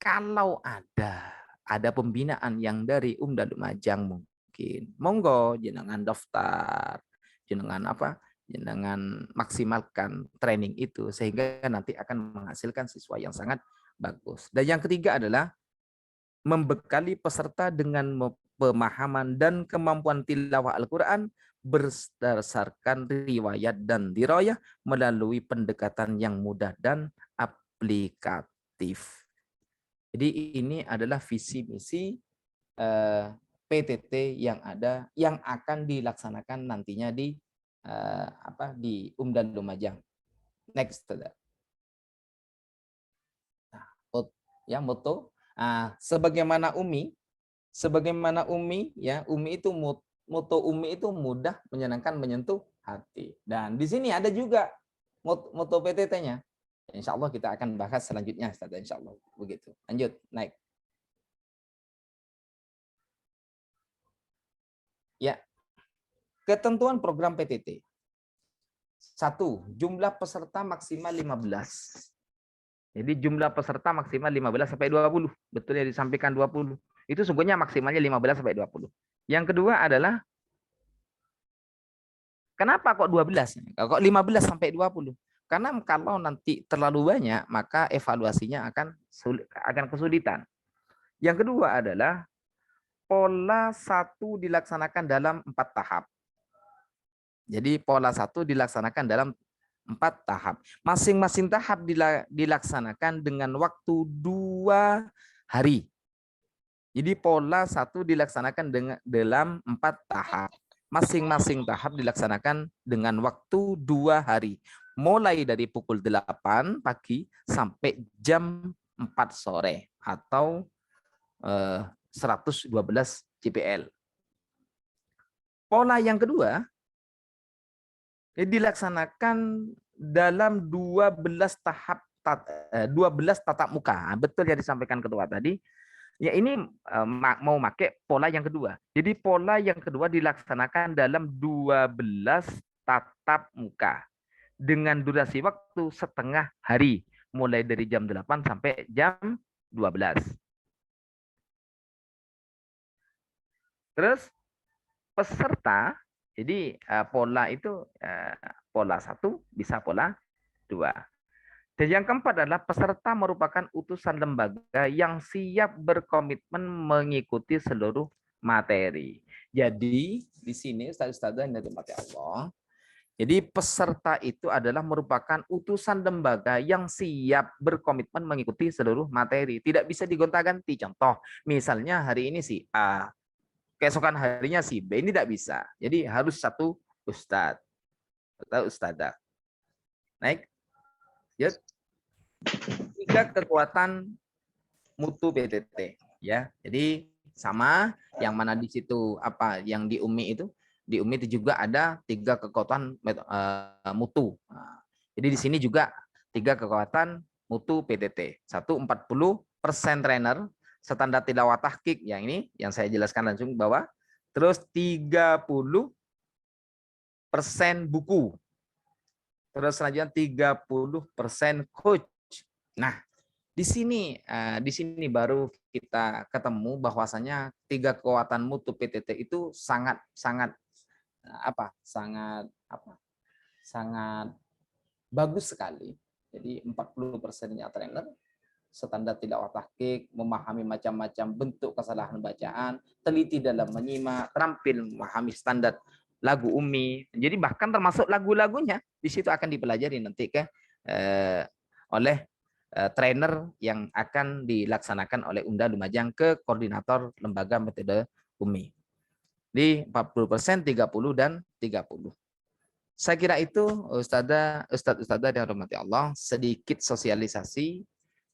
kalau ada pembinaan yang dari dan Lumajang mungkin, monggo jenengan daftar, jenengan maksimalkan training itu sehingga nanti akan menghasilkan siswa yang sangat bagus. Dan yang ketiga adalah membekali peserta dengan pemahaman dan kemampuan tilawah Al-Quran berdasarkan riwayat dan dirayah melalui pendekatan yang mudah dan aplikatif. Jadi ini adalah visi misi PTT yang ada, yang akan dilaksanakan nantinya di di Umdan Lumajang. Next. Ya, moto. Sebagaimana Umi ya, Umi itu moto Umi itu mudah, menyenangkan, menyentuh hati. Dan di sini ada juga moto PTT-nya. Insya Allah kita akan bahas selanjutnya, Ustaz. Insya Allah begitu. Lanjut, naik. Ya, ketentuan program PTT. 1. Jumlah peserta maksimal 15. Jadi jumlah peserta maksimal 15 sampai 20. Betul ya, disampaikan 20. Itu sungguhnya maksimalnya 15 sampai 20. Yang kedua adalah kenapa kok 12? Kok 15 sampai 20? Karena kalau nanti terlalu banyak, maka evaluasinya akan kesulitan. Yang kedua adalah pola 1 dilaksanakan dalam 4 tahap. Jadi pola 1 dilaksanakan dalam 4 tahap. Masing-masing tahap dilaksanakan dengan waktu 2 hari. Jadi pola 1 dilaksanakan dalam 4 tahap. Masing-masing tahap dilaksanakan dengan waktu 2 hari. Mulai dari pukul 8 pagi sampai jam 4 sore atau 112 JPL. Pola yang kedua dilaksanakan dalam 12 tahap 12 tatap muka. Betul yang disampaikan ketua tadi. Ya, ini mau pakai pola yang kedua. Jadi pola yang kedua dilaksanakan dalam 12 tatap muka dengan durasi waktu setengah hari, mulai dari jam 8 sampai jam 12. Terus peserta, jadi pola itu pola 1 bisa pola 2. Dan yang keempat adalah peserta merupakan utusan lembaga yang siap berkomitmen mengikuti seluruh materi. Jadi di sini Ustaz-Ustazah yang dirahmati Allah, jadi peserta itu adalah merupakan utusan lembaga yang siap berkomitmen mengikuti seluruh materi. Tidak bisa digonta-ganti. Contoh, misalnya hari ini si A, keesokan harinya si B, ini tidak bisa. Jadi harus satu ustadz atau ustadzah. Naik. Yuk. 3 kekuatan mutu PTT. Ya, jadi sama yang mana di situ apa yang di Umi itu. Di Umi itu juga ada 3 kekuatan mutu. Nah, jadi di sini juga 3 kekuatan mutu PTT. 1, 40% trainer, standar tilawah tahqiq yang ini yang saya jelaskan langsung bawah. Terus 30% buku. Terus selanjutnya 30% coach. Nah, di sini baru kita ketemu bahwasanya 3 kekuatan mutu PTT itu sangat bagus sekali. Jadi 40%-nya trainer, standar tilawah tahqiq, memahami macam-macam bentuk kesalahan bacaan, teliti dalam menyimak, terampil memahami standar lagu Umi. Jadi bahkan termasuk lagu-lagunya di situ akan dipelajari nanti oleh trainer yang akan dilaksanakan oleh Umda Lumajang ke koordinator lembaga metode Umi. Di 40%, 30 dan 30. Saya kira itu Ustadzah yang dirahmati Allah, sedikit sosialisasi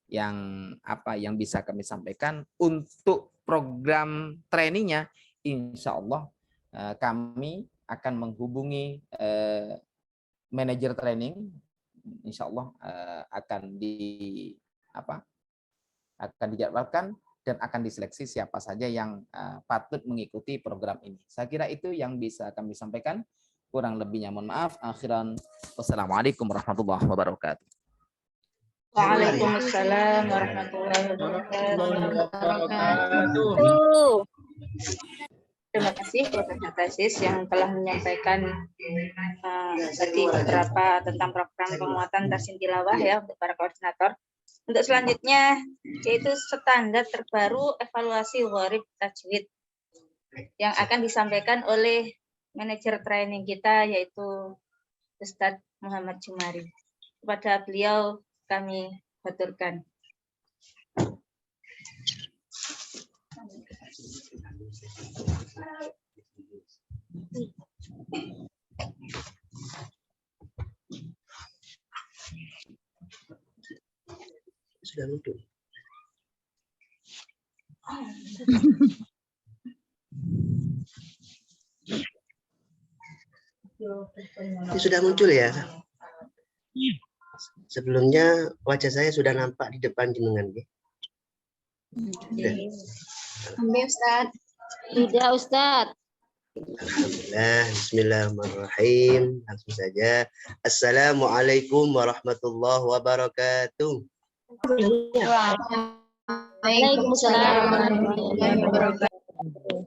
yang bisa kami sampaikan untuk program trainingnya. Insya Allah kami akan menghubungi manajer training. Insya Allah akan dijadwalkan dan akan diseleksi siapa saja yang patut mengikuti program ini. Saya kira itu yang bisa kami sampaikan. Kurang lebihnya mohon maaf. Akhiran, wassalamualaikum warahmatullahi wabarakatuh. Waalaikumsalam warahmatullahi wabarakatuh. Terima kasih Bapak Tasis yang telah menyampaikan tadi beberapa tentang program penguatan tahsin tilawah ya untuk para koordinator. Untuk selanjutnya yaitu standar terbaru evaluasi gharib tajwid yang akan disampaikan oleh manajer training kita yaitu Ustadz Muhammad Jumari. Kepada beliau kami haturkan. Sudah muncul. Ini sudah muncul ya. Sebelumnya wajah saya sudah nampak di depan jenengan. Sudah. Ustaz. Sudah Ustaz. Alhamdulillah, bismillahirrahmanirrahim. Langsung saja. Assalamualaikum warahmatullahi wabarakatuh. Waalaikumsalam warahmatullahi wabarakatuh.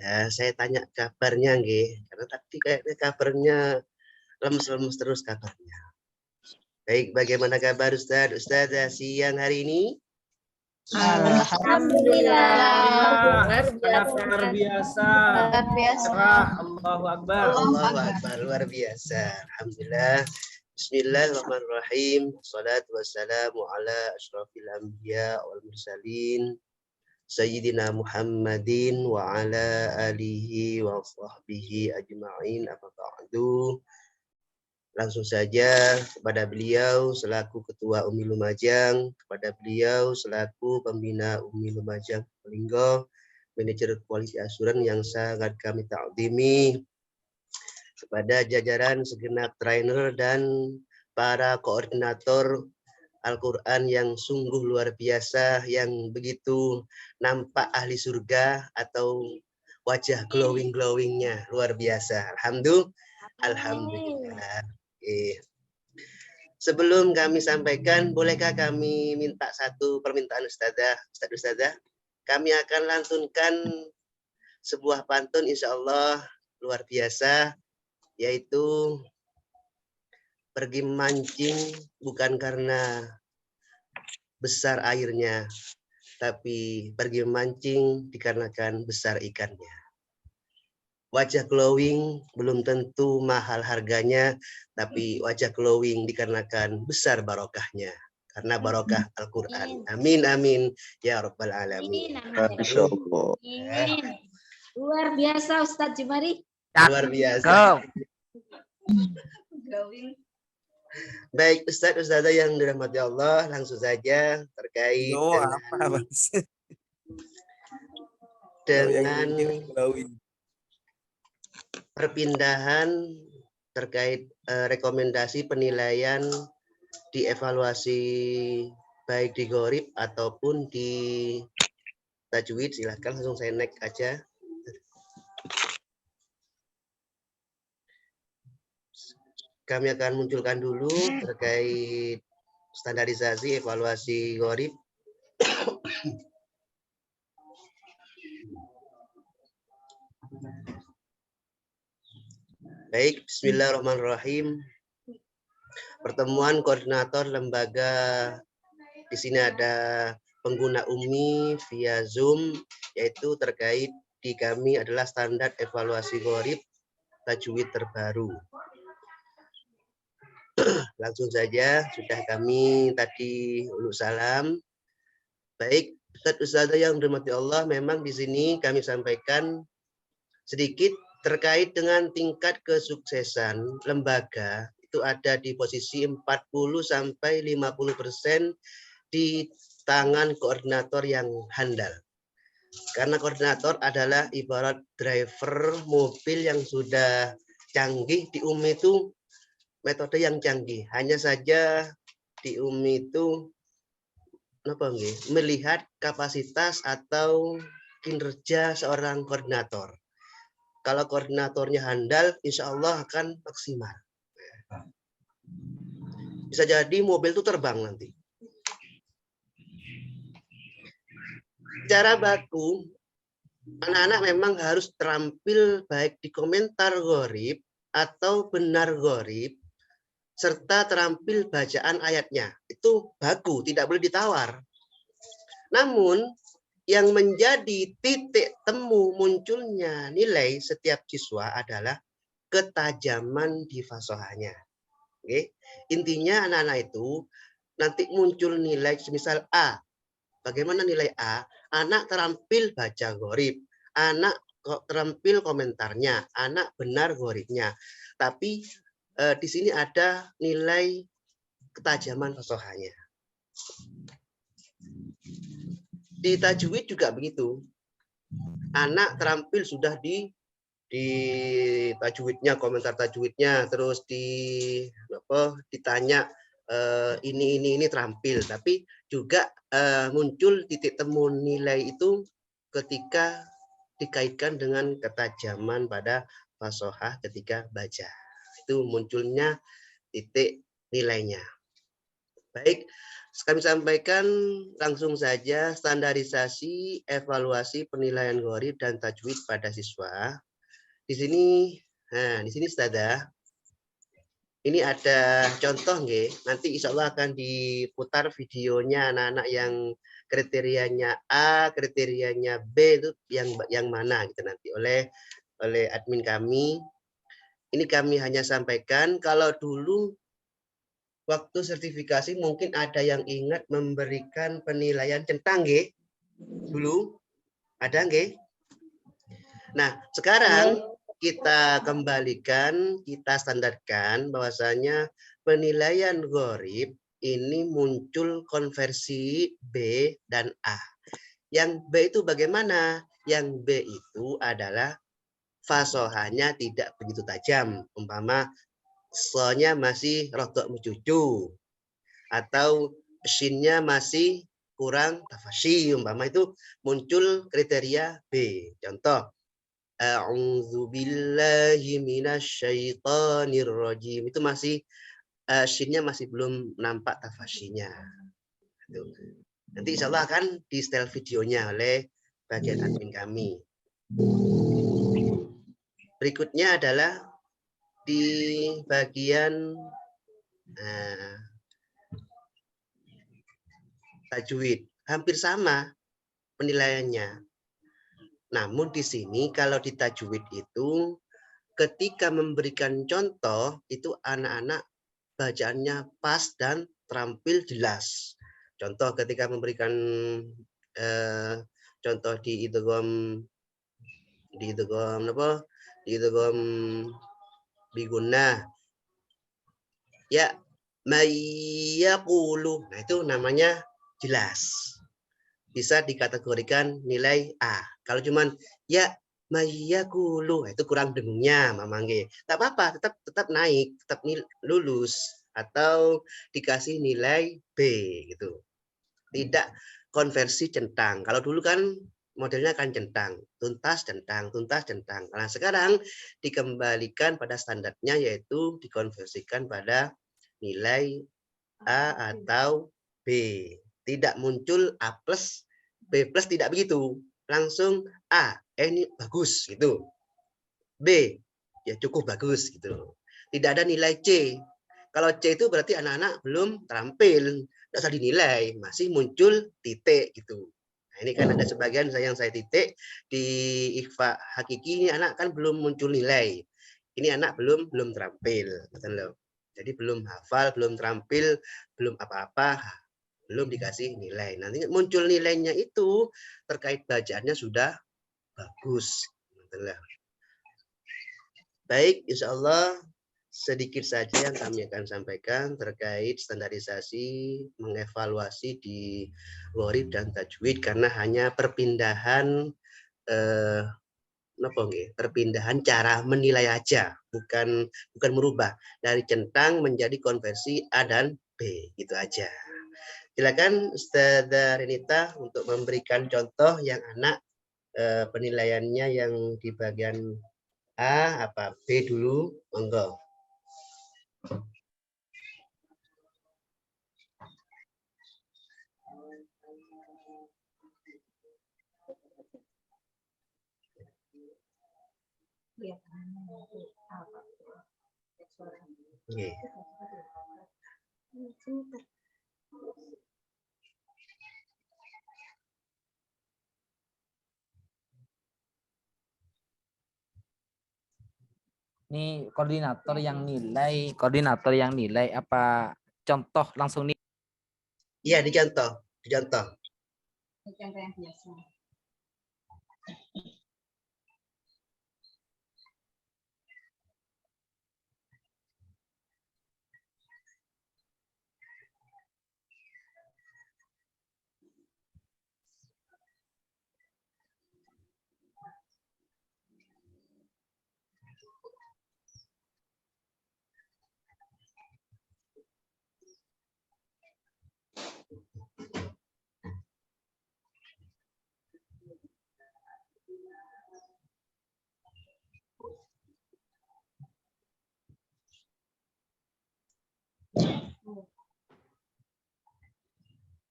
Ya, saya tanya kabarnya nggih, karena tadi kayaknya kabarnya lemes-lemes terus kabarnya. Baik, bagaimana kabar Ustaz? Ustazah siang hari ini? Alhamdulillah. Luar biasa. Allahu Akbar. Allahu Akbar, luar biasa. Alhamdulillah. Bismillahirrahmanirrahim. Salatu wassalamu ala asyrafil anbiya wal mursalin. Sayyidina Muhammadin wa ala alihi wa sahbihi ajma'in. Apa ba'du. Langsung saja kepada beliau selaku Ketua Umi Lumajang, kepada beliau selaku Pembina Umi Lumajang Probolinggo, Manajer Quality Assurance yang sangat kami ta'zimi, kepada jajaran segenap trainer dan para koordinator Al-Quran yang sungguh luar biasa, yang begitu nampak ahli surga atau wajah glowing-glowingnya luar biasa. Alhamdulillah. Sebelum kami sampaikan, bolehkah kami minta satu permintaan Ustazah? Kami akan lantunkan sebuah pantun insya Allah luar biasa, yaitu pergi mancing bukan karena besar airnya, tapi pergi mancing dikarenakan besar ikannya. Wajah glowing belum tentu mahal harganya, tapi wajah glowing dikarenakan besar barokahnya. Karena barokah Al-Quran. Amin, amin. Ya Rabbal Alamin. Luar biasa Ustadz Jumari. Luar biasa. Baik, Ustazah yang dirahmati Allah, langsung saja terkait dengan perpindahan terkait rekomendasi penilaian di evaluasi baik di Gorib ataupun di Tajwid. Silahkan langsung saya next aja. Kami akan munculkan dulu terkait standarisasi evaluasi Gorib. Baik, bismillahirrahmanirrahim. Pertemuan koordinator lembaga, di sini ada pengguna Umi via Zoom, yaitu terkait di kami adalah standar evaluasi Gorib Tajwid terbaru. Langsung saja, sudah kami tadi uluk salam. Baik, Ustazah yang dirahmati Allah, memang di sini kami sampaikan sedikit terkait dengan tingkat kesuksesan lembaga, itu ada di posisi 40 sampai 50% di tangan koordinator yang handal. Karena koordinator adalah ibarat driver mobil yang sudah canggih. Di Umi itu metode yang canggih. Hanya saja di Umi itu melihat kapasitas atau kinerja seorang koordinator. Kalau koordinatornya handal, insya Allah akan maksimal. Bisa jadi mobil itu terbang nanti. Secara baku, anak-anak memang harus terampil baik di komentar Gorib atau benar Gorib, serta terampil bacaan ayatnya. Itu baku, tidak boleh ditawar. Namun, yang menjadi titik temu munculnya nilai setiap siswa adalah ketajaman di fasohanya. Oke. Intinya anak-anak itu nanti muncul nilai misal A. Bagaimana nilai A? Anak terampil baca gharib, anak terampil komentarnya, anak benar gharibnya. Tapi di sini ada nilai ketajaman fasohanya. Di tajwid juga begitu. Anak terampil sudah di tajwidnya, komentar tajwidnya, terus ditanya ini terampil, tapi juga muncul titik temu nilai itu ketika dikaitkan dengan ketajaman pada fasohah ketika baca. Itu munculnya titik nilainya. Baik, kami sampaikan langsung saja standarisasi evaluasi penilaian gharib dan tajwid pada siswa. Di sini Ustazah, ini ada contoh nggih. Nanti insya Allah akan diputar videonya anak-anak yang kriterianya A, kriterianya B itu yang mana gitu nanti oleh admin kami. Ini kami hanya sampaikan kalau dulu waktu sertifikasi mungkin ada yang ingat memberikan penilaian centang nggih? Dulu ada nggih? Nah, sekarang kita kembalikan, kita standarkan bahwasanya penilaian gharib ini muncul konversi B dan A. Yang B itu bagaimana? Yang B itu adalah fasohanya tidak begitu tajam. Umpama so-nya masih rodok mencucu atau shin-nya masih kurang tafasyi, umpama itu muncul kriteria B. Contoh, a'udzubillahi minasyaitonir rajim, itu masih shin-nya masih belum nampak tafasyinya. Nanti insya Allah akan di setel videonya oleh bagian admin kami. Berikutnya adalah di bagian tajwid, hampir sama penilaiannya. Namun di sini kalau di tajwid itu ketika memberikan contoh itu anak-anak bacaannya pas dan terampil jelas. Contoh ketika memberikan contoh di idgham bigunnah, ya mayyaqulu, nah itu namanya jelas, bisa dikategorikan nilai A. Kalau cuman ya mayyaqulu, itu kurang dengungnya mamangge, tak apa-apa, tetap naik, tetap lulus atau dikasih nilai B gitu. Tidak konversi centang. Kalau dulu kan modelnya kan centang, tuntas centang, tuntas centang. Nah, sekarang dikembalikan pada standarnya, yaitu dikonversikan pada nilai A atau B. Tidak muncul A plus, B plus, tidak begitu. Langsung A, ini bagus gitu. B, ya cukup bagus gitu. Tidak ada nilai C. Kalau C itu berarti anak-anak belum terampil, tidak usah dinilai, masih muncul titik gitu. Nah, ini kan ada sebagian yang saya titik di ikhfa hakiki, ini anak kan belum muncul nilai. Ini anak belum terampil, jadi belum hafal, belum terampil, belum apa-apa, belum dikasih nilai. Nanti muncul nilainya itu terkait bacaannya sudah bagus. Baik, insya Allah sedikit saja yang kami akan sampaikan terkait standarisasi mengevaluasi di gharib dan tajwid, karena hanya perpindahan perpindahan cara menilai aja, bukan merubah dari centang menjadi konversi A dan B, gitu aja. Silakan Ustazah Renita untuk memberikan contoh yang anak penilaiannya yang di bagian A apa B dulu, monggo. Okay. Ini koordinator yang nilai apa contoh langsung nih? Iya, dicontoh. Contoh yang biasa.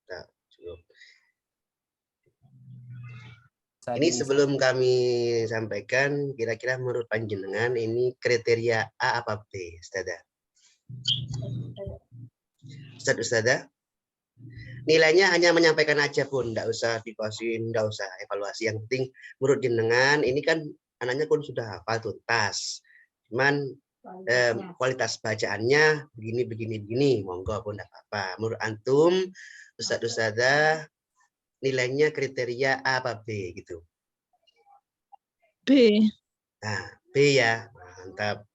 Nah, cukup. Ini sebelum kami sampaikan, kira-kira menurut panjenengan ini kriteria A apa B, Ustazah? Ustazah? Nilainya hanya menyampaikan aja pun, enggak usah dikasihin, enggak usah evaluasi. Yang penting menurut jenengan ini kan anaknya pun sudah hafal tuntas. Cuman kualitas bacaannya begini, monggo pun enggak apa-apa. Menurut antum, Ustazah, nilainya kriteria A apa B gitu? B. Nah, B ya, mantap.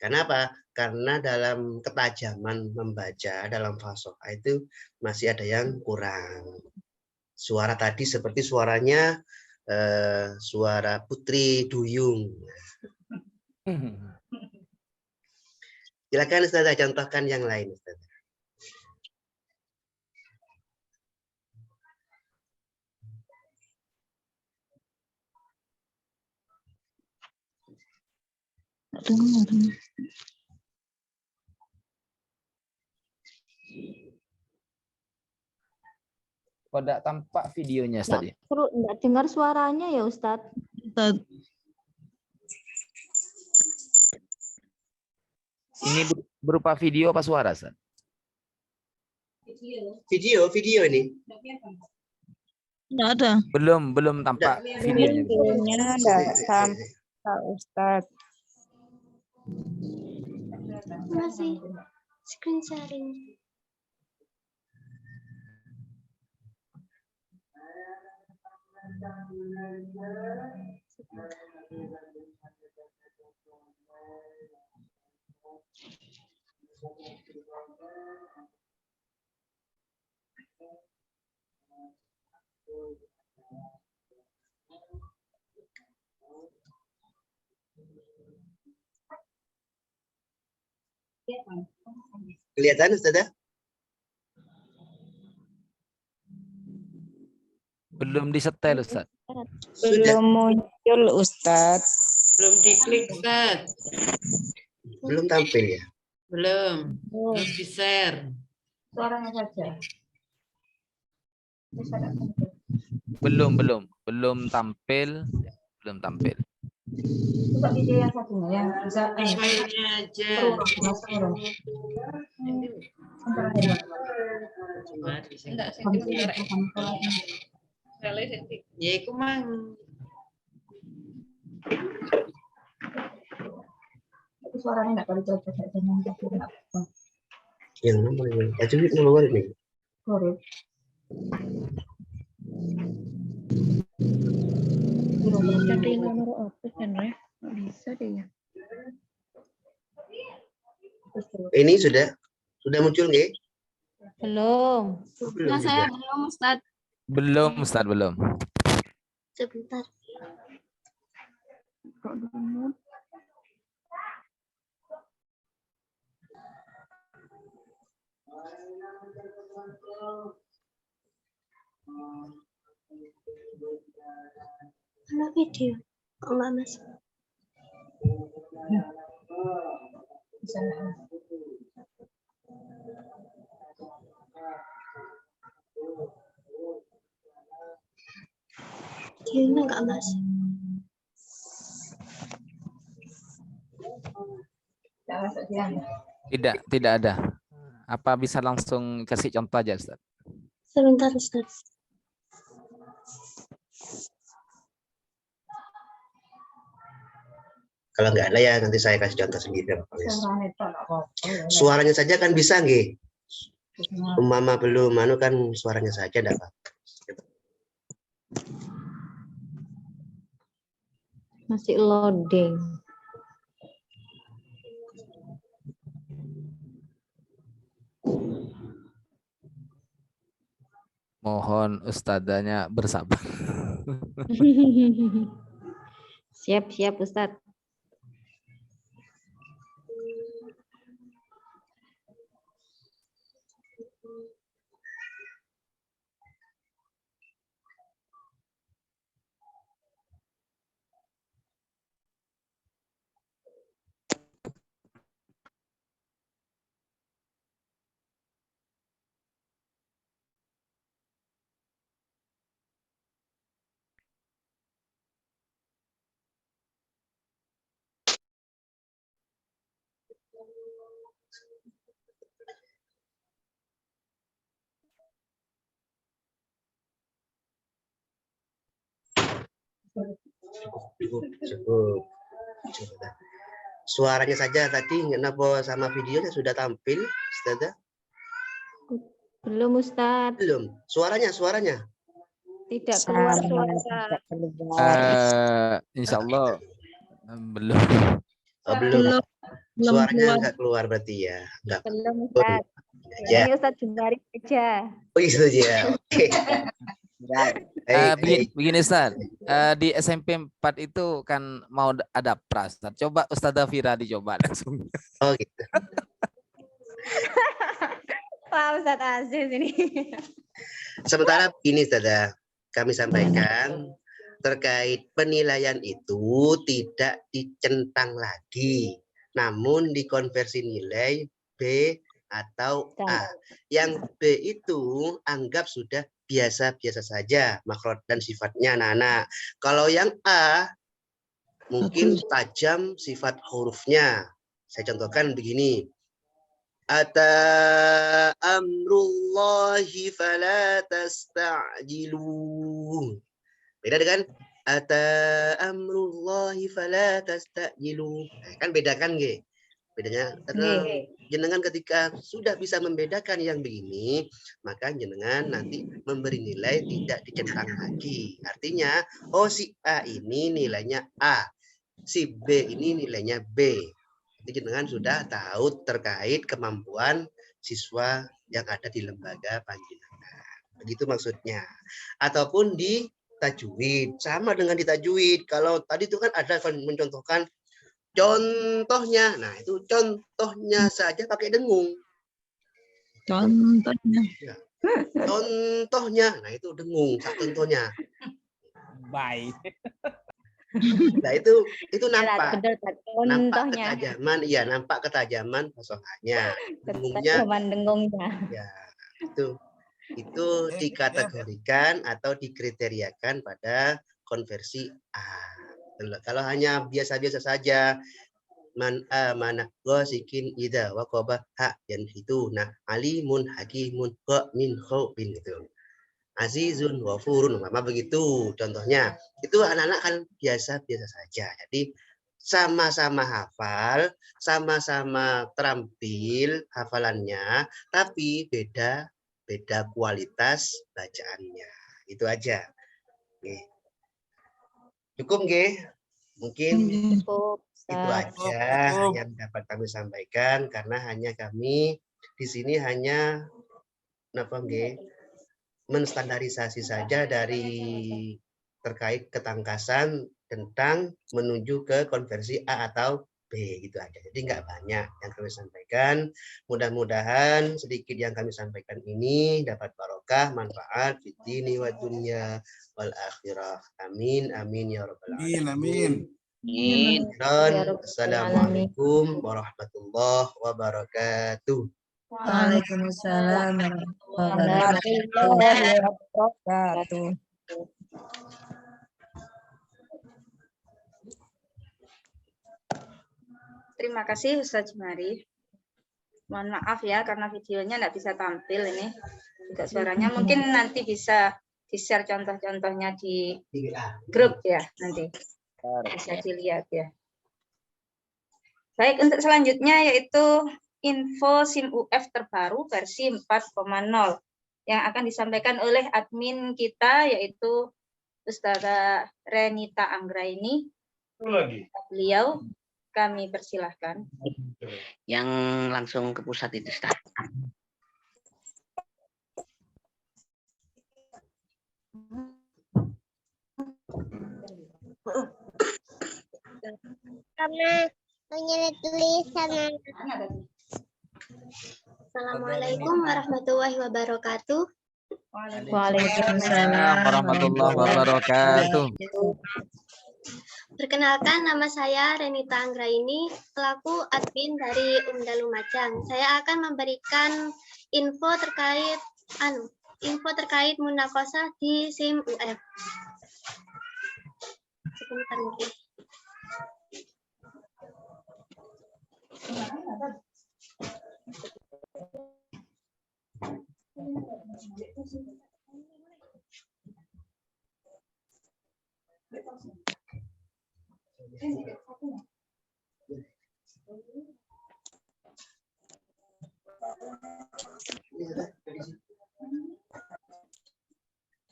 Kenapa? Karena dalam ketajaman membaca dalam fasoha itu masih ada yang kurang. Suara tadi seperti suaranya suara Putri Duyung. Silakan Ustazah contohkan yang lain, Ustazah. Pada tampak videonya Ustaz. Enggak dengar suaranya ya Ustaz. Ini berupa video apa suara Ustaz? Video ini. Enggak ada. Belum tampak videonya. Videonya enggak tampak Ustaz. Masih screen sharing. Kelihatan Ustazah? Belum disetel Ustaz. Belum muncul Ustaz. Belum diklik Ustaz. Belum tampil ya? Belum. Belum di-share. Suaranya saja. Belum tampil. Coba video yang satunya yang bisa Filenya aja. Ya iku mang. Suaranya enggak kali coba Yang nomor ini. Ajun nomor ini. Korek. Cari nomor apa kan ya? Bisa deh ya. Ini sudah muncul nggih? Belum. Belum Saya juga. belum Ustaz. Belum. Sebentar. Mana video? Kok nggak masuk? Videonya nggak masuk. Tidak ada. Apa bisa langsung kasih contoh aja Ustaz? Sebentar Ustaz. Kalau nggak ada ya nanti saya kasih contoh sendiri. Suaranya saja kan bisa nggih. Mama belum anu kan suaranya saja enggak apa-apa. Masih loading. Mohon ustadzanya bersabar. Siap Ustadz. Cukup. Suaranya saja tadi kenapa sama videonya sudah tampil, Ustazah? Belum Ustadz. Belum. Suaranya. Tidak keluar suara. Insya Allah belum. Oh, belum. Suaranya nggak keluar berarti ya. Nggak. Belum Ustadz. Ya. Ini Ustadz Jumari aja. Oh itu ya. Oke. Begini Ustaz, di SMP 4 itu kan mau ada pras. Coba Ustazah Fira dicoba langsung. Oh gitu. Wah Ustadz Aziz ini. Sementara ini Ustazah, kami sampaikan terkait penilaian itu tidak dicentang lagi, namun dikonversi nilai B atau A. Yang B itu anggap sudah biasa-biasa saja makhraj dan sifatnya anak-anak. Kalau yang A mungkin tajam sifat hurufnya. Saya contohkan begini. Ata amrullahi fala tasta'jilu. Beda dengan ata amrullahi fala tasta'jilu. Nah, kan bedakan nggih. Bedanya jenengan ketika sudah bisa membedakan yang begini, maka jenengan nanti memberi nilai tidak dicentang lagi. Artinya, oh si A ini nilainya A, si B ini nilainya B. Jadi jenengan sudah tahu terkait kemampuan siswa yang ada di lembaga panjenengan. Begitu maksudnya. Ataupun di tajwid, sama dengan di tajwid. Kalau tadi itu kan ada mencontohkan contohnya, nah itu contohnya saja pakai dengung. Contohnya. Ya. Contohnya, nah itu dengung, contohnya. Baik. Nah itu nampak, nampak ketajaman, iya nampak ketajaman fasohanya, dengungnya. Ya itu dikategorikan atau dikriteriakan pada konversi A. Kalau hanya biasa-biasa saja, man mana gosikin ida wakoba ha dan itu, nah alimun hakimun kok min bin itu, azizun wafurun mama begitu contohnya. Itu anak-anak kan biasa-biasa saja, jadi sama-sama hafal, sama-sama terampil hafalannya, tapi beda kualitas bacaannya. Itu aja. Oke. Cukup nggih? Mungkin itu aja yang dapat kami sampaikan, karena hanya kami di sini hanya menstandarisasi saja dari terkait ketangkasan tentang menuju ke konversi A atau B gitu aja. Jadi nggak banyak yang kami sampaikan. Mudah-mudahan sedikit yang kami sampaikan ini dapat barokah, manfaat di dini wa dunya wal akhirah. Amin amin ya rabbal alamin. Amin. Assalamualaikum warahmatullahi wabarakatuh. Waalaikumsalam warahmatullahi wabarakatuh. Terima kasih Ustaz Jumari. Mohon maaf ya karena videonya nggak bisa tampil ini. Juga suaranya mungkin nanti bisa di-share contoh-contohnya di grup ya nanti. Bisa dilihat ya. Baik, untuk selanjutnya yaitu info SIM UF terbaru versi 4.0 yang akan disampaikan oleh admin kita yaitu Ustazah Renita Anggraini. Beliau kami persilahkan. Yang langsung ke pusat itu, Ustaz. Karena menyilet tulisan. Assalamualaikum warahmatullahi wabarakatuh. Waalaikumsalam warahmatullahi wabarakatuh. Perkenalkan, nama saya Renita Anggraini, selaku admin dari Umda Lumajang. Saya akan memberikan info terkait munakosah di SIM UF. Sebentar mungkin.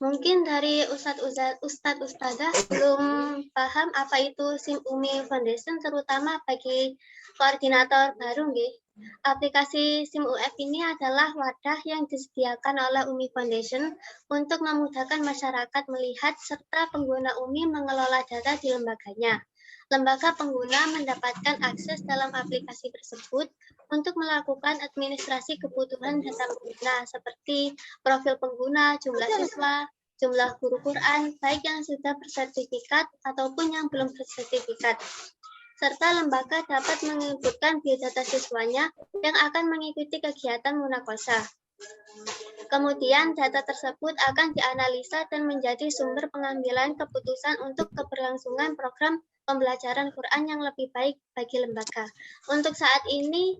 Mungkin dari Ustadzah belum paham apa itu SIM UMI Foundation, terutama bagi koordinator baru nggih. Aplikasi SIM UF ini adalah wadah yang disediakan oleh UMI Foundation untuk memudahkan masyarakat melihat serta pengguna UMI mengelola data di lembaganya. Lembaga pengguna mendapatkan akses dalam aplikasi tersebut untuk melakukan administrasi kebutuhan data pengguna seperti profil pengguna, jumlah siswa, jumlah guru Quran, baik yang sudah bersertifikat ataupun yang belum bersertifikat. Serta lembaga dapat menginputkan biodata siswanya yang akan mengikuti kegiatan munakosah. Kemudian data tersebut akan dianalisa dan menjadi sumber pengambilan keputusan untuk keberlangsungan program pembelajaran Quran yang lebih baik bagi lembaga. Untuk saat ini,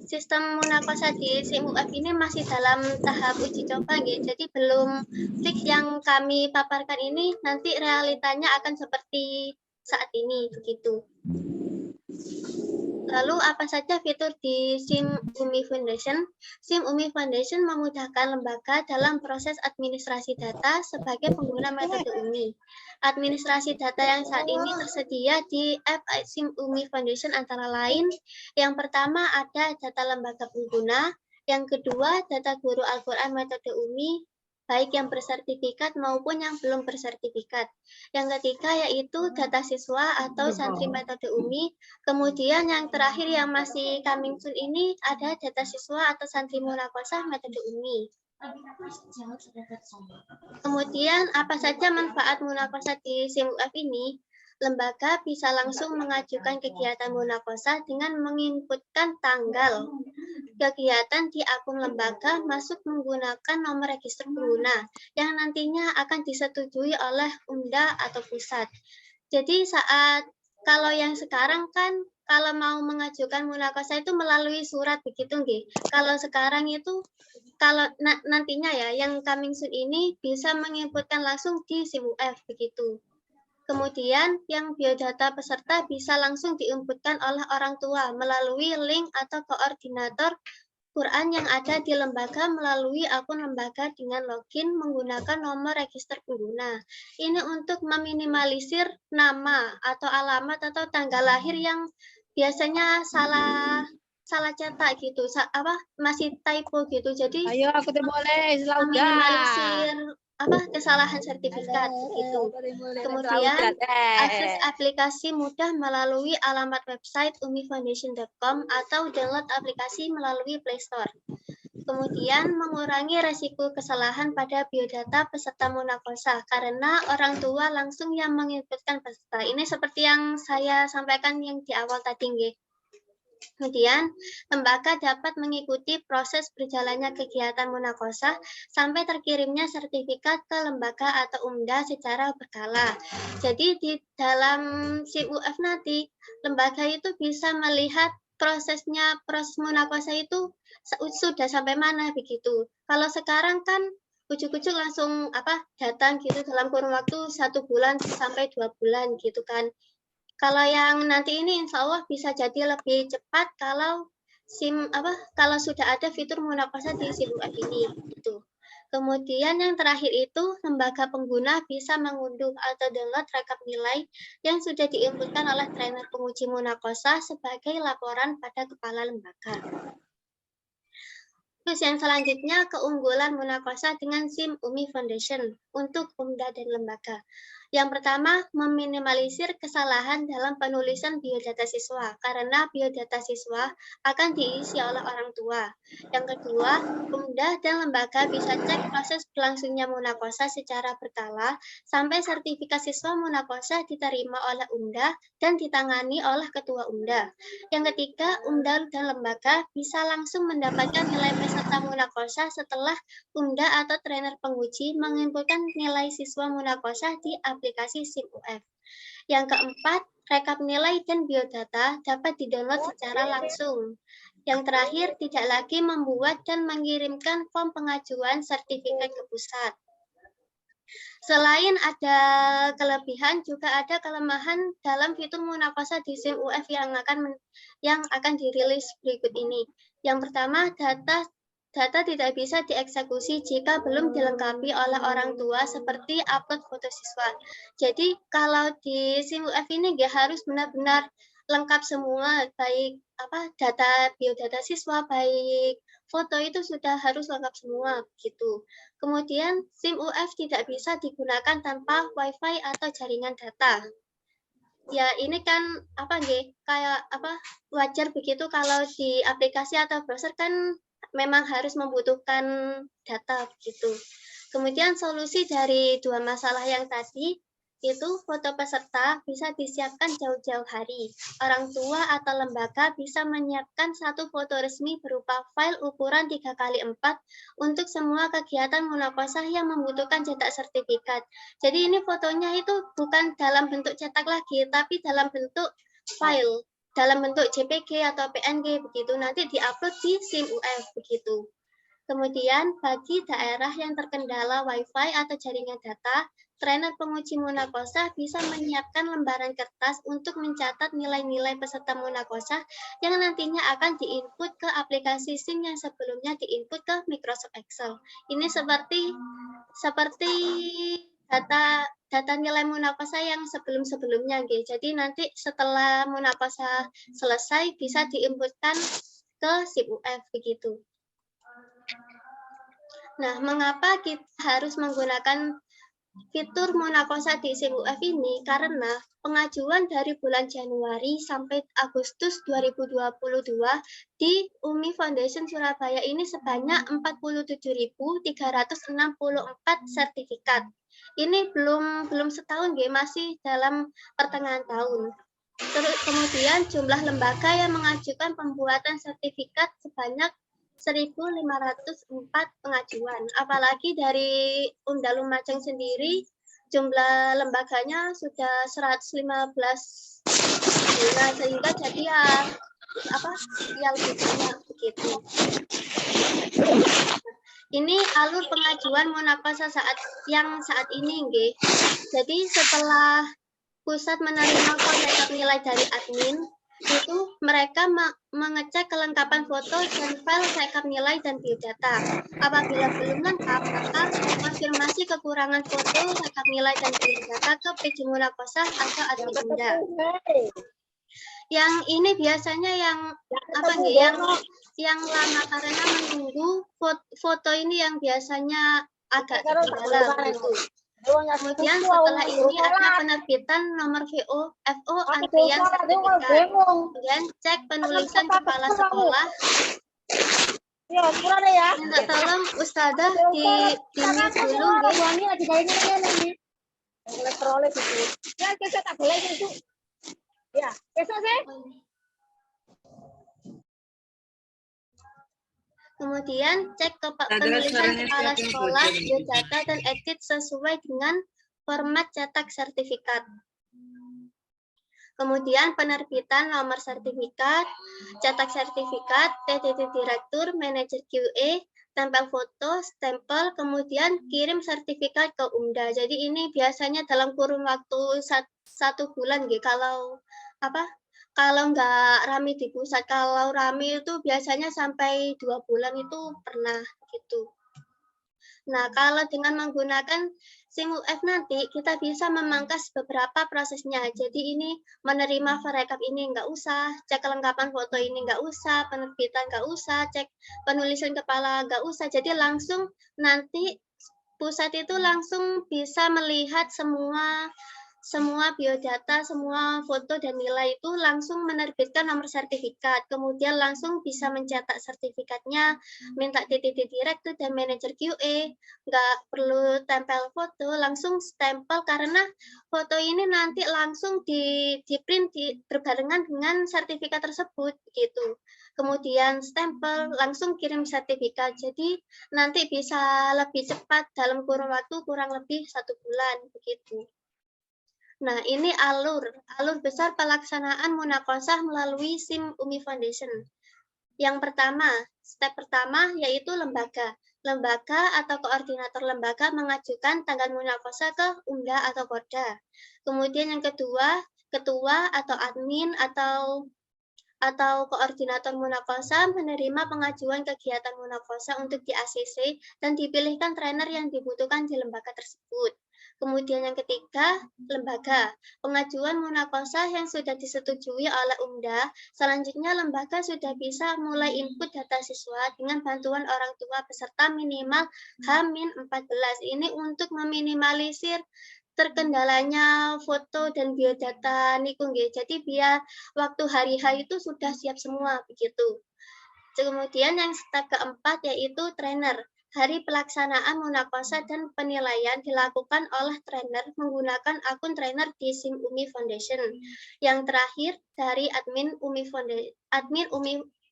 sistem munakosah di SIM UF ini masih dalam tahap uji coba, jadi belum fix yang kami paparkan ini nanti realitanya akan seperti saat ini begitu. Lalu apa saja fitur di SIM UMI Foundation? SIM UMI Foundation memudahkan lembaga dalam proses administrasi data sebagai pengguna metode UMI. Administrasi data yang saat ini tersedia di app SIM UMI Foundation antara lain, yang pertama ada data lembaga pengguna, yang kedua data guru Al-Quran metode UMI, baik yang bersertifikat maupun yang belum bersertifikat. Yang ketiga yaitu data siswa atau santri metode UMI. Kemudian yang terakhir yang masih coming soon ini ada data siswa atau santri munakosah metode UMI. Kemudian apa saja manfaat munakosah di SIM UF ini? Lembaga bisa langsung mengajukan kegiatan munakosah dengan menginputkan tanggal kegiatan di akun lembaga masuk menggunakan nomor register pengguna yang nantinya akan disetujui oleh Umda atau pusat. Jadi kalau yang sekarang kan kalau mau mengajukan munakosah itu melalui surat begitu nggih. Kalau sekarang itu kalau nantinya ya yang coming soon ini bisa menginputkan langsung di SIM UF begitu. Kemudian yang biodata peserta bisa langsung diinputkan oleh orang tua melalui link atau koordinator Quran yang ada di lembaga melalui akun lembaga dengan login menggunakan nomor register pengguna. Ini untuk meminimalisir nama atau alamat atau tanggal lahir yang biasanya salah cetak gitu, masih typo gitu. Jadi ayo aku boleh meminimalisir kesalahan sertifikat gitu. Kemudian akses aplikasi mudah melalui alamat website umifoundation.com atau download aplikasi melalui Play Store. Kemudian mengurangi resiko kesalahan pada biodata peserta munakosah karena orang tua langsung yang menginputkan peserta. Ini seperti yang saya sampaikan yang di awal tadi nggih. Kemudian, lembaga dapat mengikuti proses berjalannya kegiatan munakosah sampai terkirimnya sertifikat ke lembaga atau Umda secara berkala. Jadi di dalam SIM UF nanti, lembaga itu bisa melihat proses munakosah itu sudah sampai mana begitu. Kalau sekarang kan ujuk-ujuk langsung datang gitu dalam kurun waktu 1 bulan sampai 2 bulan gitu kan. Kalau yang nanti ini insya Allah bisa jadi lebih cepat kalau kalau sudah ada fitur munaqashah di SIM UF ini. Gitu. Kemudian yang terakhir itu lembaga pengguna bisa mengunduh atau download rekap nilai yang sudah diinputkan oleh trainer penguji munaqashah sebagai laporan pada kepala lembaga. Terus yang selanjutnya keunggulan munaqashah dengan SIM UMI Foundation untuk UMDA dan lembaga. Yang pertama, meminimalisir kesalahan dalam penulisan biodata siswa karena biodata siswa akan diisi oleh orang tua. Yang kedua, UMDA dan lembaga bisa cek proses berlangsungnya munaqashah secara berkala sampai sertifikat siswa munaqashah diterima oleh UMDA dan ditangani oleh ketua UMDA. Yang ketiga, UMDA dan lembaga bisa langsung mendapatkan nilai peserta munaqashah setelah UMDA atau trainer penguji menginputkan nilai siswa munaqashah di aplikasi SIM UF. Yang keempat, rekap nilai dan biodata dapat didownload secara langsung. Yang terakhir, tidak lagi membuat dan mengirimkan form pengajuan sertifikat ke pusat. Selain ada kelebihan, juga ada kelemahan dalam fitur munaqashah di SIM UF yang akan dirilis berikut ini. Yang pertama, data tidak bisa dieksekusi jika belum dilengkapi oleh orang tua seperti upload foto siswa. Jadi kalau di SIM UF ini harus benar-benar lengkap semua, baik biodata siswa, baik foto itu sudah harus lengkap semua gitu. Kemudian SIM UF tidak bisa digunakan tanpa WiFi atau jaringan data. Ya ini kan wajar begitu kalau di aplikasi atau browser kan memang harus membutuhkan data begitu. Kemudian solusi dari dua masalah yang tadi itu foto peserta bisa disiapkan jauh-jauh hari. Orang tua atau lembaga bisa menyiapkan satu foto resmi berupa file ukuran 3x4 untuk semua kegiatan munaqashah yang membutuhkan cetak sertifikat. Jadi ini fotonya itu bukan dalam bentuk cetak lagi, tapi dalam bentuk file, dalam bentuk JPG atau PNG begitu. Nanti diupload di SIM UF begitu. Kemudian bagi daerah yang terkendala WiFi atau jaringan data, trainer penguji munaqashah bisa menyiapkan lembaran kertas untuk mencatat nilai-nilai peserta munaqashah yang nantinya akan diinput ke aplikasi SIM yang sebelumnya diinput ke Microsoft Excel. Ini seperti data nilai munaqashah yang sebelum-sebelumnya. Jadi nanti setelah munaqashah selesai bisa diinputkan ke SIM UF begitu. Nah, mengapa kita harus menggunakan fitur munaqashah di SIM UF ini? Karena pengajuan dari bulan Januari sampai Agustus 2022 di UMI Foundation Surabaya ini sebanyak 47.364 sertifikat. Ini belum setahun, masih dalam pertengahan tahun. Terus kemudian jumlah lembaga yang mengajukan pembuatan sertifikat sebanyak 1.504 pengajuan. Apalagi dari UMDA Lumajang sendiri jumlah lembaganya sudah 115 sehingga jadi lebih banyak begitu. Ini alur pengajuan munaqashah saat ini, nggih. Jadi setelah pusat menerima rekap nilai dari admin, itu mereka mengecek kelengkapan foto dan file rekap nilai dan biodata. Apabila belum lengkap, maka konfirmasi kekurangan foto, rekap nilai dan biodata ke PJ munaqashah atau admin UMDA. Yang ini biasanya yang lama karena menunggu foto ini yang biasanya agak terkendala gitu. Kemudian setelah ini ada penerbitan nomor FO antrian sertifikat. Kemudian cek penulisan kepala sekolah. Minta tolong Ustazah di mute dulu. Kemudian cek penulisan kepala sekolah, biodata, dan edit sesuai dengan format cetak sertifikat. Kemudian penerbitan nomor sertifikat, cetak sertifikat, TTT direktur, manajer QA, tempel foto, stempel, kemudian kirim sertifikat ke UMDA. Jadi ini biasanya dalam kurun waktu 1 bulan nggih kalau kalau nggak rame di pusat. Kalau rame itu biasanya sampai 2 bulan itu pernah gitu. Nah, kalau dengan menggunakan SIM-UF nanti kita bisa memangkas beberapa prosesnya. Jadi ini menerima rekap ini nggak usah, cek kelengkapan foto ini nggak usah, penerbitan nggak usah, cek penulisan kepala nggak usah. Jadi langsung nanti pusat itu langsung bisa melihat semua biodata, semua foto dan nilai itu langsung menerbitkan nomor sertifikat. Kemudian langsung bisa mencetak sertifikatnya, minta TTD direktur dan manajer QA. Nggak perlu tempel foto, langsung stempel karena foto ini nanti langsung di print berbarengan dengan sertifikat tersebut gitu. Kemudian stempel, langsung kirim sertifikat. Jadi nanti bisa lebih cepat dalam kurun waktu kurang lebih 1 bulan begitu. Nah, ini alur besar pelaksanaan munakosah melalui SIM UMI Foundation. Yang pertama, step pertama yaitu lembaga. Lembaga atau koordinator lembaga mengajukan tanggal munakosah ke UMDA atau Porda. Kemudian yang kedua, ketua atau admin atau koordinator munakosah menerima pengajuan kegiatan munakosah untuk di ACC dan dipilihkan trainer yang dibutuhkan di lembaga tersebut. Kemudian yang ketiga, lembaga. Pengajuan munakosah yang sudah disetujui oleh UMDA, selanjutnya lembaga sudah bisa mulai input data siswa dengan bantuan orang tua peserta minimal H-14. Ini untuk meminimalisir terkendalanya foto dan biodata niku nggih. Jadi biar waktu hari H itu sudah siap semua begitu. Kemudian yang step keempat yaitu trainer. Hari pelaksanaan munakosah dan penilaian dilakukan oleh trainer menggunakan akun trainer di SIM UMI Foundation. Yang terakhir dari admin UMI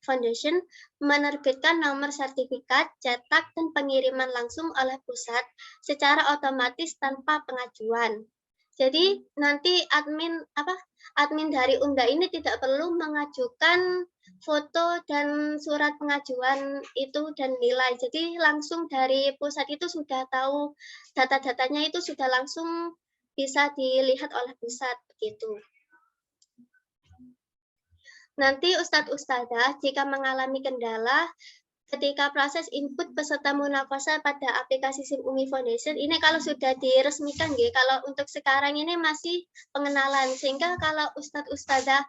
Foundation menerbitkan nomor sertifikat, cetak, dan pengiriman langsung oleh pusat secara otomatis tanpa pengajuan. Jadi nanti admin dari UMDA ini tidak perlu mengajukan foto dan surat pengajuan itu dan nilai. Jadi langsung dari pusat itu sudah tahu data-datanya itu sudah langsung bisa dilihat oleh pusat begitu. Nanti Ustadz-Ustadzah jika mengalami kendala ketika proses input peserta munakosah pada aplikasi SIM UMI Foundation, ini kalau sudah diresmikan, kalau untuk sekarang ini masih pengenalan, sehingga kalau Ustadz-Ustadzah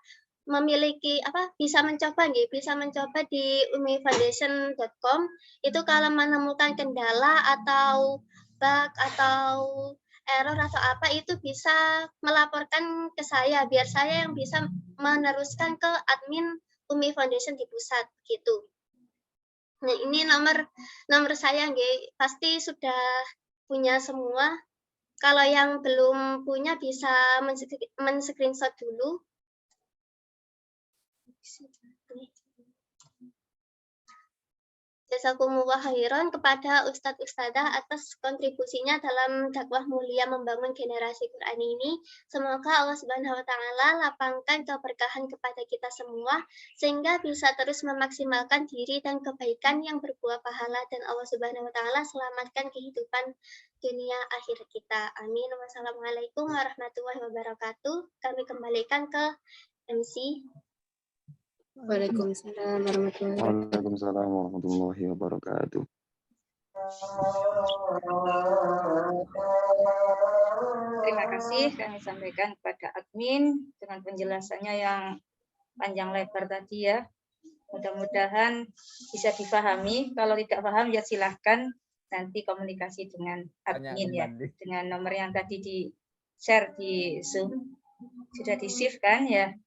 memiliki bisa mencoba di umifoundation.com itu kalau menemukan kendala atau bug atau error atau apa itu bisa melaporkan ke saya biar saya yang bisa meneruskan ke admin UMI Foundation di pusat gitu. Nah, ini nomor saya nggih, pasti sudah punya semua. Kalau yang belum punya bisa men-screenshot dulu. Jazakumullah khairan kepada Ustadz-Ustadzah atas kontribusinya dalam dakwah mulia membangun generasi Quran ini. Semoga Allah Subhanahu wa taala lapangkan keberkahan kepada kita semua sehingga bisa terus memaksimalkan diri dan kebaikan yang berbuah pahala dan Allah Subhanahu wa taala selamatkan kehidupan dunia akhirat kita. Amin. Wassalamualaikum warahmatullahi wabarakatuh. Kami kembalikan ke MC. Waalaikumsalam warahmatullahi wabarakatuh. Terima kasih kami sampaikan kepada admin dengan penjelasannya yang panjang lebar tadi ya. Mudah-mudahan bisa difahami. Kalau tidak paham ya silahkan nanti komunikasi dengan admin ya. Dengan nomor yang tadi di-share di Zoom. Sudah di-save kan ya.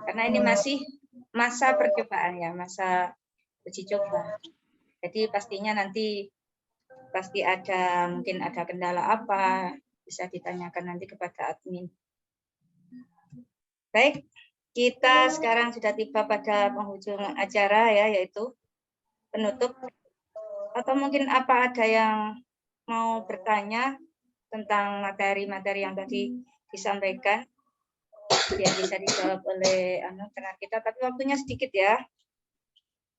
Karena ini masih masa percobaan ya, masa uji coba. Jadi pastinya nanti pasti mungkin ada kendala apa, bisa ditanyakan nanti kepada admin. Baik, kita sekarang sudah tiba pada penghujung acara ya, yaitu penutup. Atau mungkin apa ada yang mau bertanya tentang materi-materi yang tadi disampaikan? Yang bisa dijawab oleh trainer kita, tapi waktunya sedikit ya.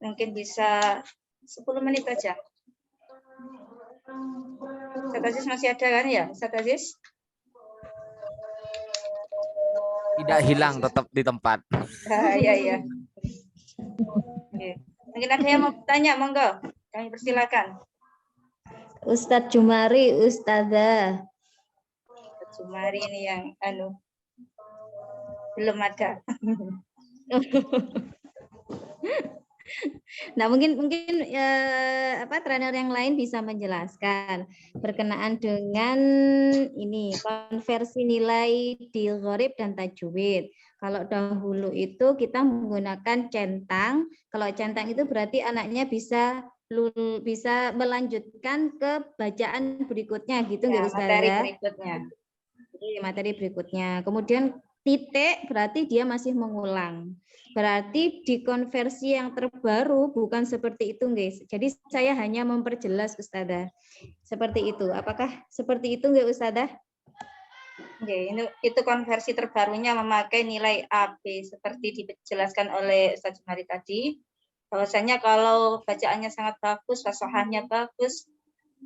Mungkin bisa 10 menit aja. Ustaz Aziz masih ada kan ya, Ustaz Aziz? Tidak hilang, tetap di tempat. Iya. Oke. Mungkin ada yang mau tanya, monggo. Kami persilakan. Ustadz Jumari, Ustazah. Ustadz Jumari ini yang belum ada. Nah, mungkin trainer yang lain bisa menjelaskan berkenaan dengan ini konversi nilai di gharib dan tajwid. Kalau dahulu itu kita menggunakan centang. Kalau centang itu berarti anaknya bisa melanjutkan ke bacaan berikutnya gitu nggak Ustazah? Materi berikutnya. Materi berikutnya. Kemudian titik berarti dia masih mengulang. Berarti di konversi yang terbaru bukan seperti itu, guys. Jadi saya hanya memperjelas, Ustazah. Seperti itu. Apakah seperti itu, nggak, Ustazah? Oke, itu konversi terbarunya memakai nilai AB seperti dijelaskan oleh Ustaz Jumari tadi. Bahwasanya kalau bacaannya sangat bagus, fasahannya bagus,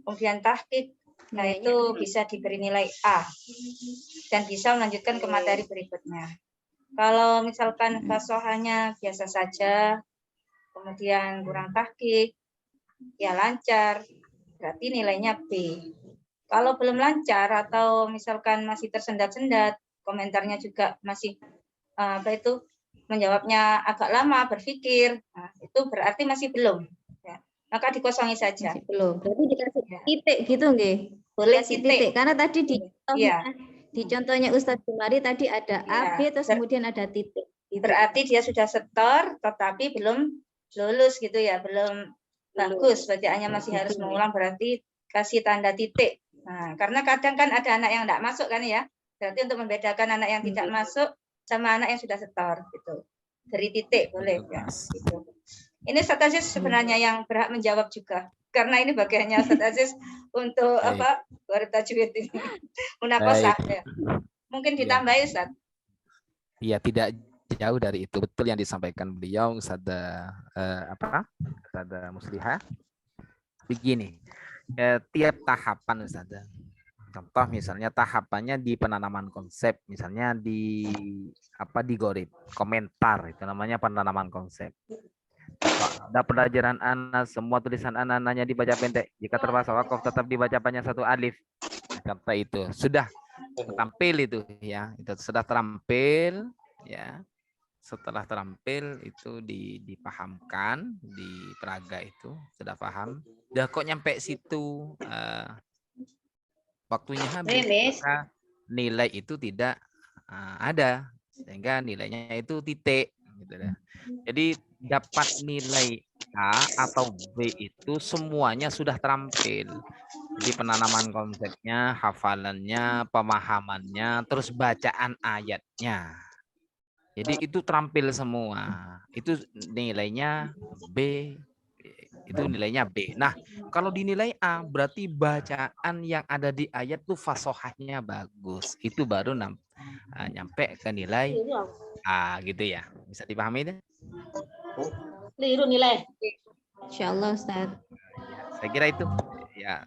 kemudian tahqiq, nah itu bisa diberi nilai A dan bisa melanjutkan ke materi berikutnya. Kalau misalkan fasahannya biasa saja, kemudian kurang tahqiq, ya lancar, berarti nilainya B. Kalau belum lancar atau misalkan masih tersendat-sendat, komentarnya juga masih menjawabnya agak lama, berpikir, nah, itu berarti masih belum. Ya. Maka dikosongi saja. Masih belum. Berarti dikasih titik gitu nggih. Boleh titik. Karena tadi di contohnya Ustadz Jumari tadi ada A, B, terus kemudian ada titik. Gitu. Berarti dia sudah setor, tetapi belum lulus gitu ya, belum bagus, bacaannya masih harus mengulang, berarti kasih tanda titik. Nah, karena kadang kan ada anak yang tidak masuk kan ya, berarti untuk membedakan anak yang tidak masuk sama anak yang sudah setor gitu. Beri titik boleh ya. Gitu. Ini Ustaz Aziz sebenarnya yang berhak menjawab juga. Karena ini bagiannya Ustaz Aziz untuk gharib tajwid ini. Munakosah ya. Mungkin ditambahi Ustaz. Iya, tidak jauh dari itu. Betul yang disampaikan beliau Ustazah Ustazah Muslihah. Begini, tiap tahapan Ustazah. Contoh misalnya tahapannya di penanaman konsep, misalnya di gharib, komentar, itu namanya penanaman konsep. Ada pelajaran anak, semua tulisan anak nanya dibaca pendek. Jika terpaksa wakaf tetap dibaca banyak satu alif. Kata itu sudah terampil itu ya, itu sudah terampil ya. Setelah terampil itu dipahamkan di peraga itu sudah paham. Udah kok nyampe situ waktunya habis, maka nilai itu tidak ada sehingga nilainya itu titik gitu ya. Jadi dapat nilai A atau B itu semuanya sudah terampil. Jadi penanaman konsepnya, hafalannya, pemahamannya, terus bacaan ayatnya. Jadi itu terampil semua. Itu nilainya B. Itu nilainya B. Nah, kalau dinilai A berarti bacaan yang ada di ayat tuh fasohahnya bagus. Itu baru nyampe ke nilai A gitu ya. Bisa dipahami itu? Keliru nilai. Insyaallah Ustaz. Saya kira itu ya.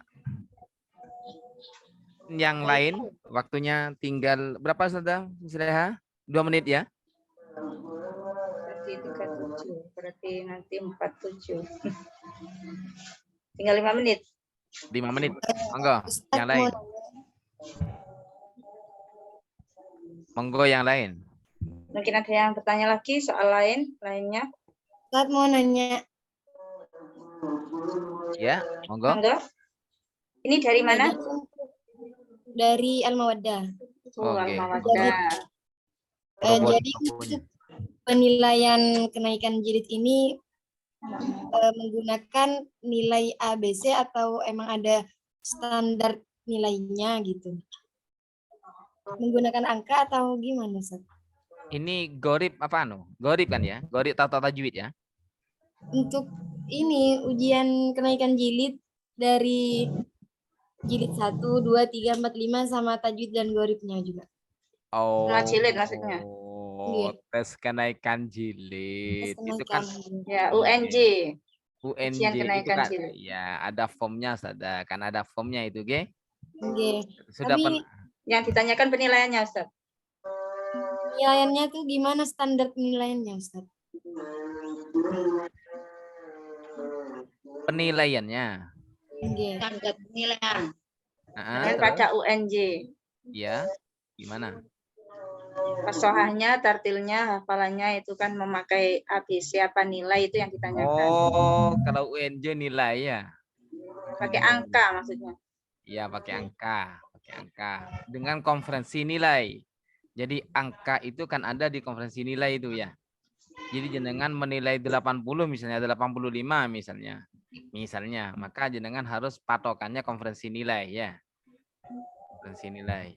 Yang lain waktunya tinggal berapa sudah? Sudah 2 menit ya. Berarti 37, berarti nanti 47. Tinggal 5 menit. 5 menit. Monggo, yang lain. Monggo yang lain. Mungkin ada yang bertanya lagi soal lainnya. Ustaz mau nanya. Ya, monggo. Ini dari mana? Dari Al-Mawaddah. Al-Mawaddah. Jadi penilaian kenaikan jilid ini menggunakan nilai ABC atau emang ada standar nilainya gitu? Menggunakan angka atau gimana, Ustaz? Ini gharib Gharib kan ya? Gharib tata tajwid ya? Untuk ini ujian kenaikan jilid dari jilid 1, 2, 3, 4, 5 sama tajwid dan gharibnya juga. Oh. Nah, jilid maksudnya. Tes kenaikan jilid itu kan ya UNJ. UNJ itu kan jilid. Ya ada formnya, ada formnya itu, G. Okay. Sudah yang ditanyakan penilaiannya, Ustaz. penilaiannya tuh gimana standar penilaiannya, Ustaz? Penilaiannya. Standar penilaian. Dengan pada UNJ. Ya, gimana? Fasohahnya, tartilnya, hafalannya itu kan memakai ABC apa nilai itu yang ditanyakan. Oh, kalau UNJ nilai ya. Pakai angka maksudnya. Iya, pakai angka. Dengan konferensi nilai. Jadi angka itu kan ada di konferensi nilai itu ya. Jadi jenengan menilai 80 misalnya, 85 misalnya. Maka jenengan harus patokannya konferensi nilai ya. Konferensi nilai.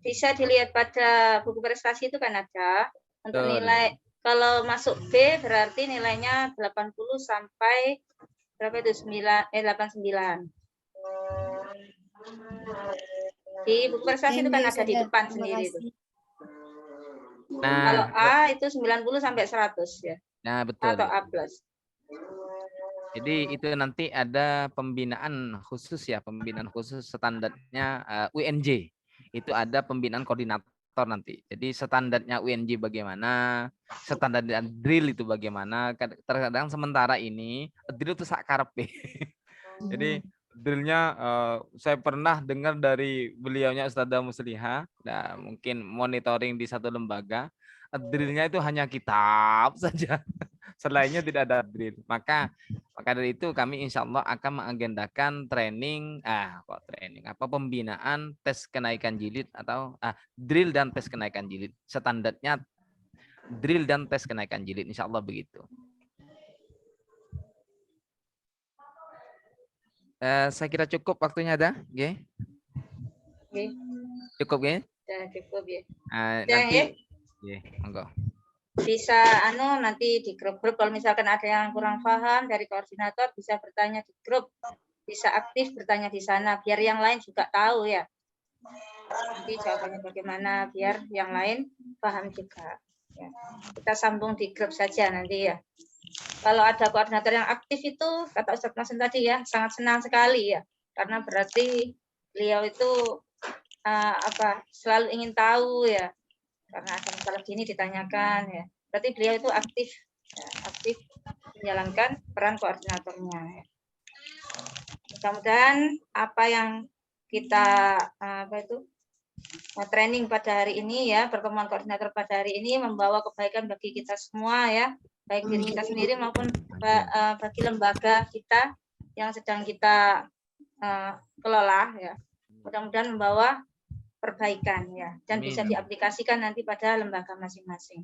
Bisa dilihat pada buku prestasi itu kan ada untuk nilai. Kalau masuk B berarti nilainya 80 sampai berapa itu 89. Di buku prestasi itu kan ada di depan sendiri itu. Nah, kalau A itu 90 sampai 100 ya. Nah, betul. Atau A+. Jadi itu nanti ada pembinaan khusus ya, pembinaan khusus standarnya UNJ. Itu ada pembinaan koordinator nanti. Jadi standarnya UNJ bagaimana, standarnya drill itu bagaimana. Terkadang sementara ini drill itu sakarpe. Jadi drillnya saya pernah dengar dari beliaunya Ustadzah Muslihah, nah, mungkin monitoring di satu lembaga, drillnya itu hanya kitab saja. Selainnya tidak ada drill. Maka dari itu kami insya Allah akan mengagendakan pembinaan tes kenaikan jilid atau drill dan tes kenaikan jilid. Standarnya drill dan tes kenaikan jilid, insya Allah begitu. Saya kira cukup waktunya ada, okay? Cukup ya? Cukup ya. Nanti, monggo. Bisa nanti di grup-grup kalau misalkan ada yang kurang paham dari koordinator bisa bertanya di grup, bisa aktif bertanya di sana biar yang lain juga tahu ya. Nanti jawabannya bagaimana biar yang lain paham juga. Ya. Kita sambung di grup saja nanti ya. Kalau ada koordinator yang aktif itu kata Ustadz Masen tadi ya sangat senang sekali ya karena berarti beliau itu selalu ingin tahu ya. Karena ada masalah gini ditanyakan ya. Berarti beliau itu aktif menjalankan peran koordinatornya. Ya. Mudah-mudahan apa yang kita training pada hari ini ya, pertemuan koordinator pada hari ini membawa kebaikan bagi kita semua ya, baik diri kita sendiri maupun bagi lembaga kita yang sedang kita kelola ya. Mudah-mudahan membawa perbaikan ya dan bisa diaplikasikan nanti pada lembaga masing-masing.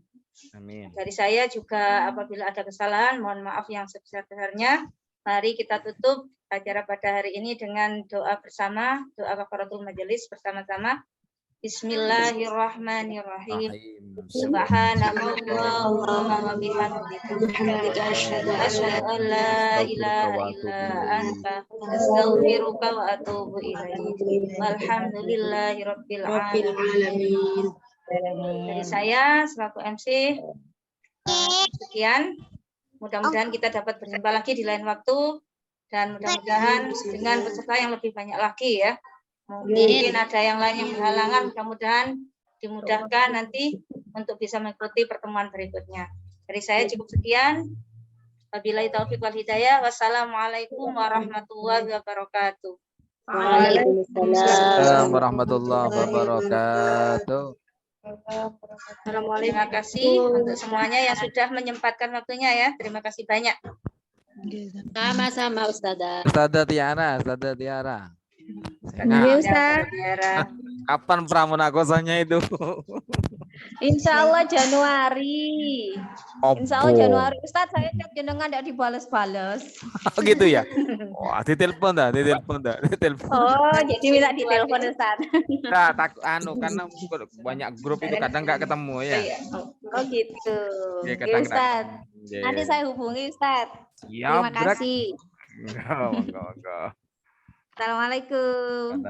Amin. Dari saya juga apabila ada kesalahan mohon maaf yang sebesar-besarnya. Mari kita tutup acara pada hari ini dengan doa bersama, doa kafaratul majelis bersama-sama. Bismillahirrahmanirrahim. Subhanallahumma wa bihamdika asyhadu an la ilaha illa anta astaghfiruka wa atubu ilaik. Walhamdulillahirabbil alamin. Dari saya selaku MC sekian. Mudah-mudahan kita dapat berjumpa lagi di lain waktu dan mudah-mudahan dengan peserta yang lebih banyak lagi ya. Mungkin ada yang lain yang berhalangan, mudah-mudahan dimudahkan nanti untuk bisa mengikuti pertemuan berikutnya. Dari saya cukup sekian. Wabillahi taufiq wal hidayah. Wassalamualaikum warahmatullahi wabarakatuh. Waalaikumsalam warahmatullahi wabarakatuh. Terima kasih untuk semuanya yang sudah menyempatkan waktunya ya. Terima kasih banyak. Sama-sama Ustazah. Ustazah Tiara. Iya, Ustaz. Kapan pramunagosanya itu? Insya Allah Januari. Insya Allah Januari. Ustaz, saya chat jenengan tidak dibales-bales. Gitu ya? Wah, ditelepon dah. Oh, jadi minta ditelepon Ustaz. Nah, karena banyak grup itu kadang nggak ketemu ya. Oh gitu. Ya, Ustaz. Nanti saya hubungi Ustaz. Ya, terima kasih. Enggak. Assalamualaikum.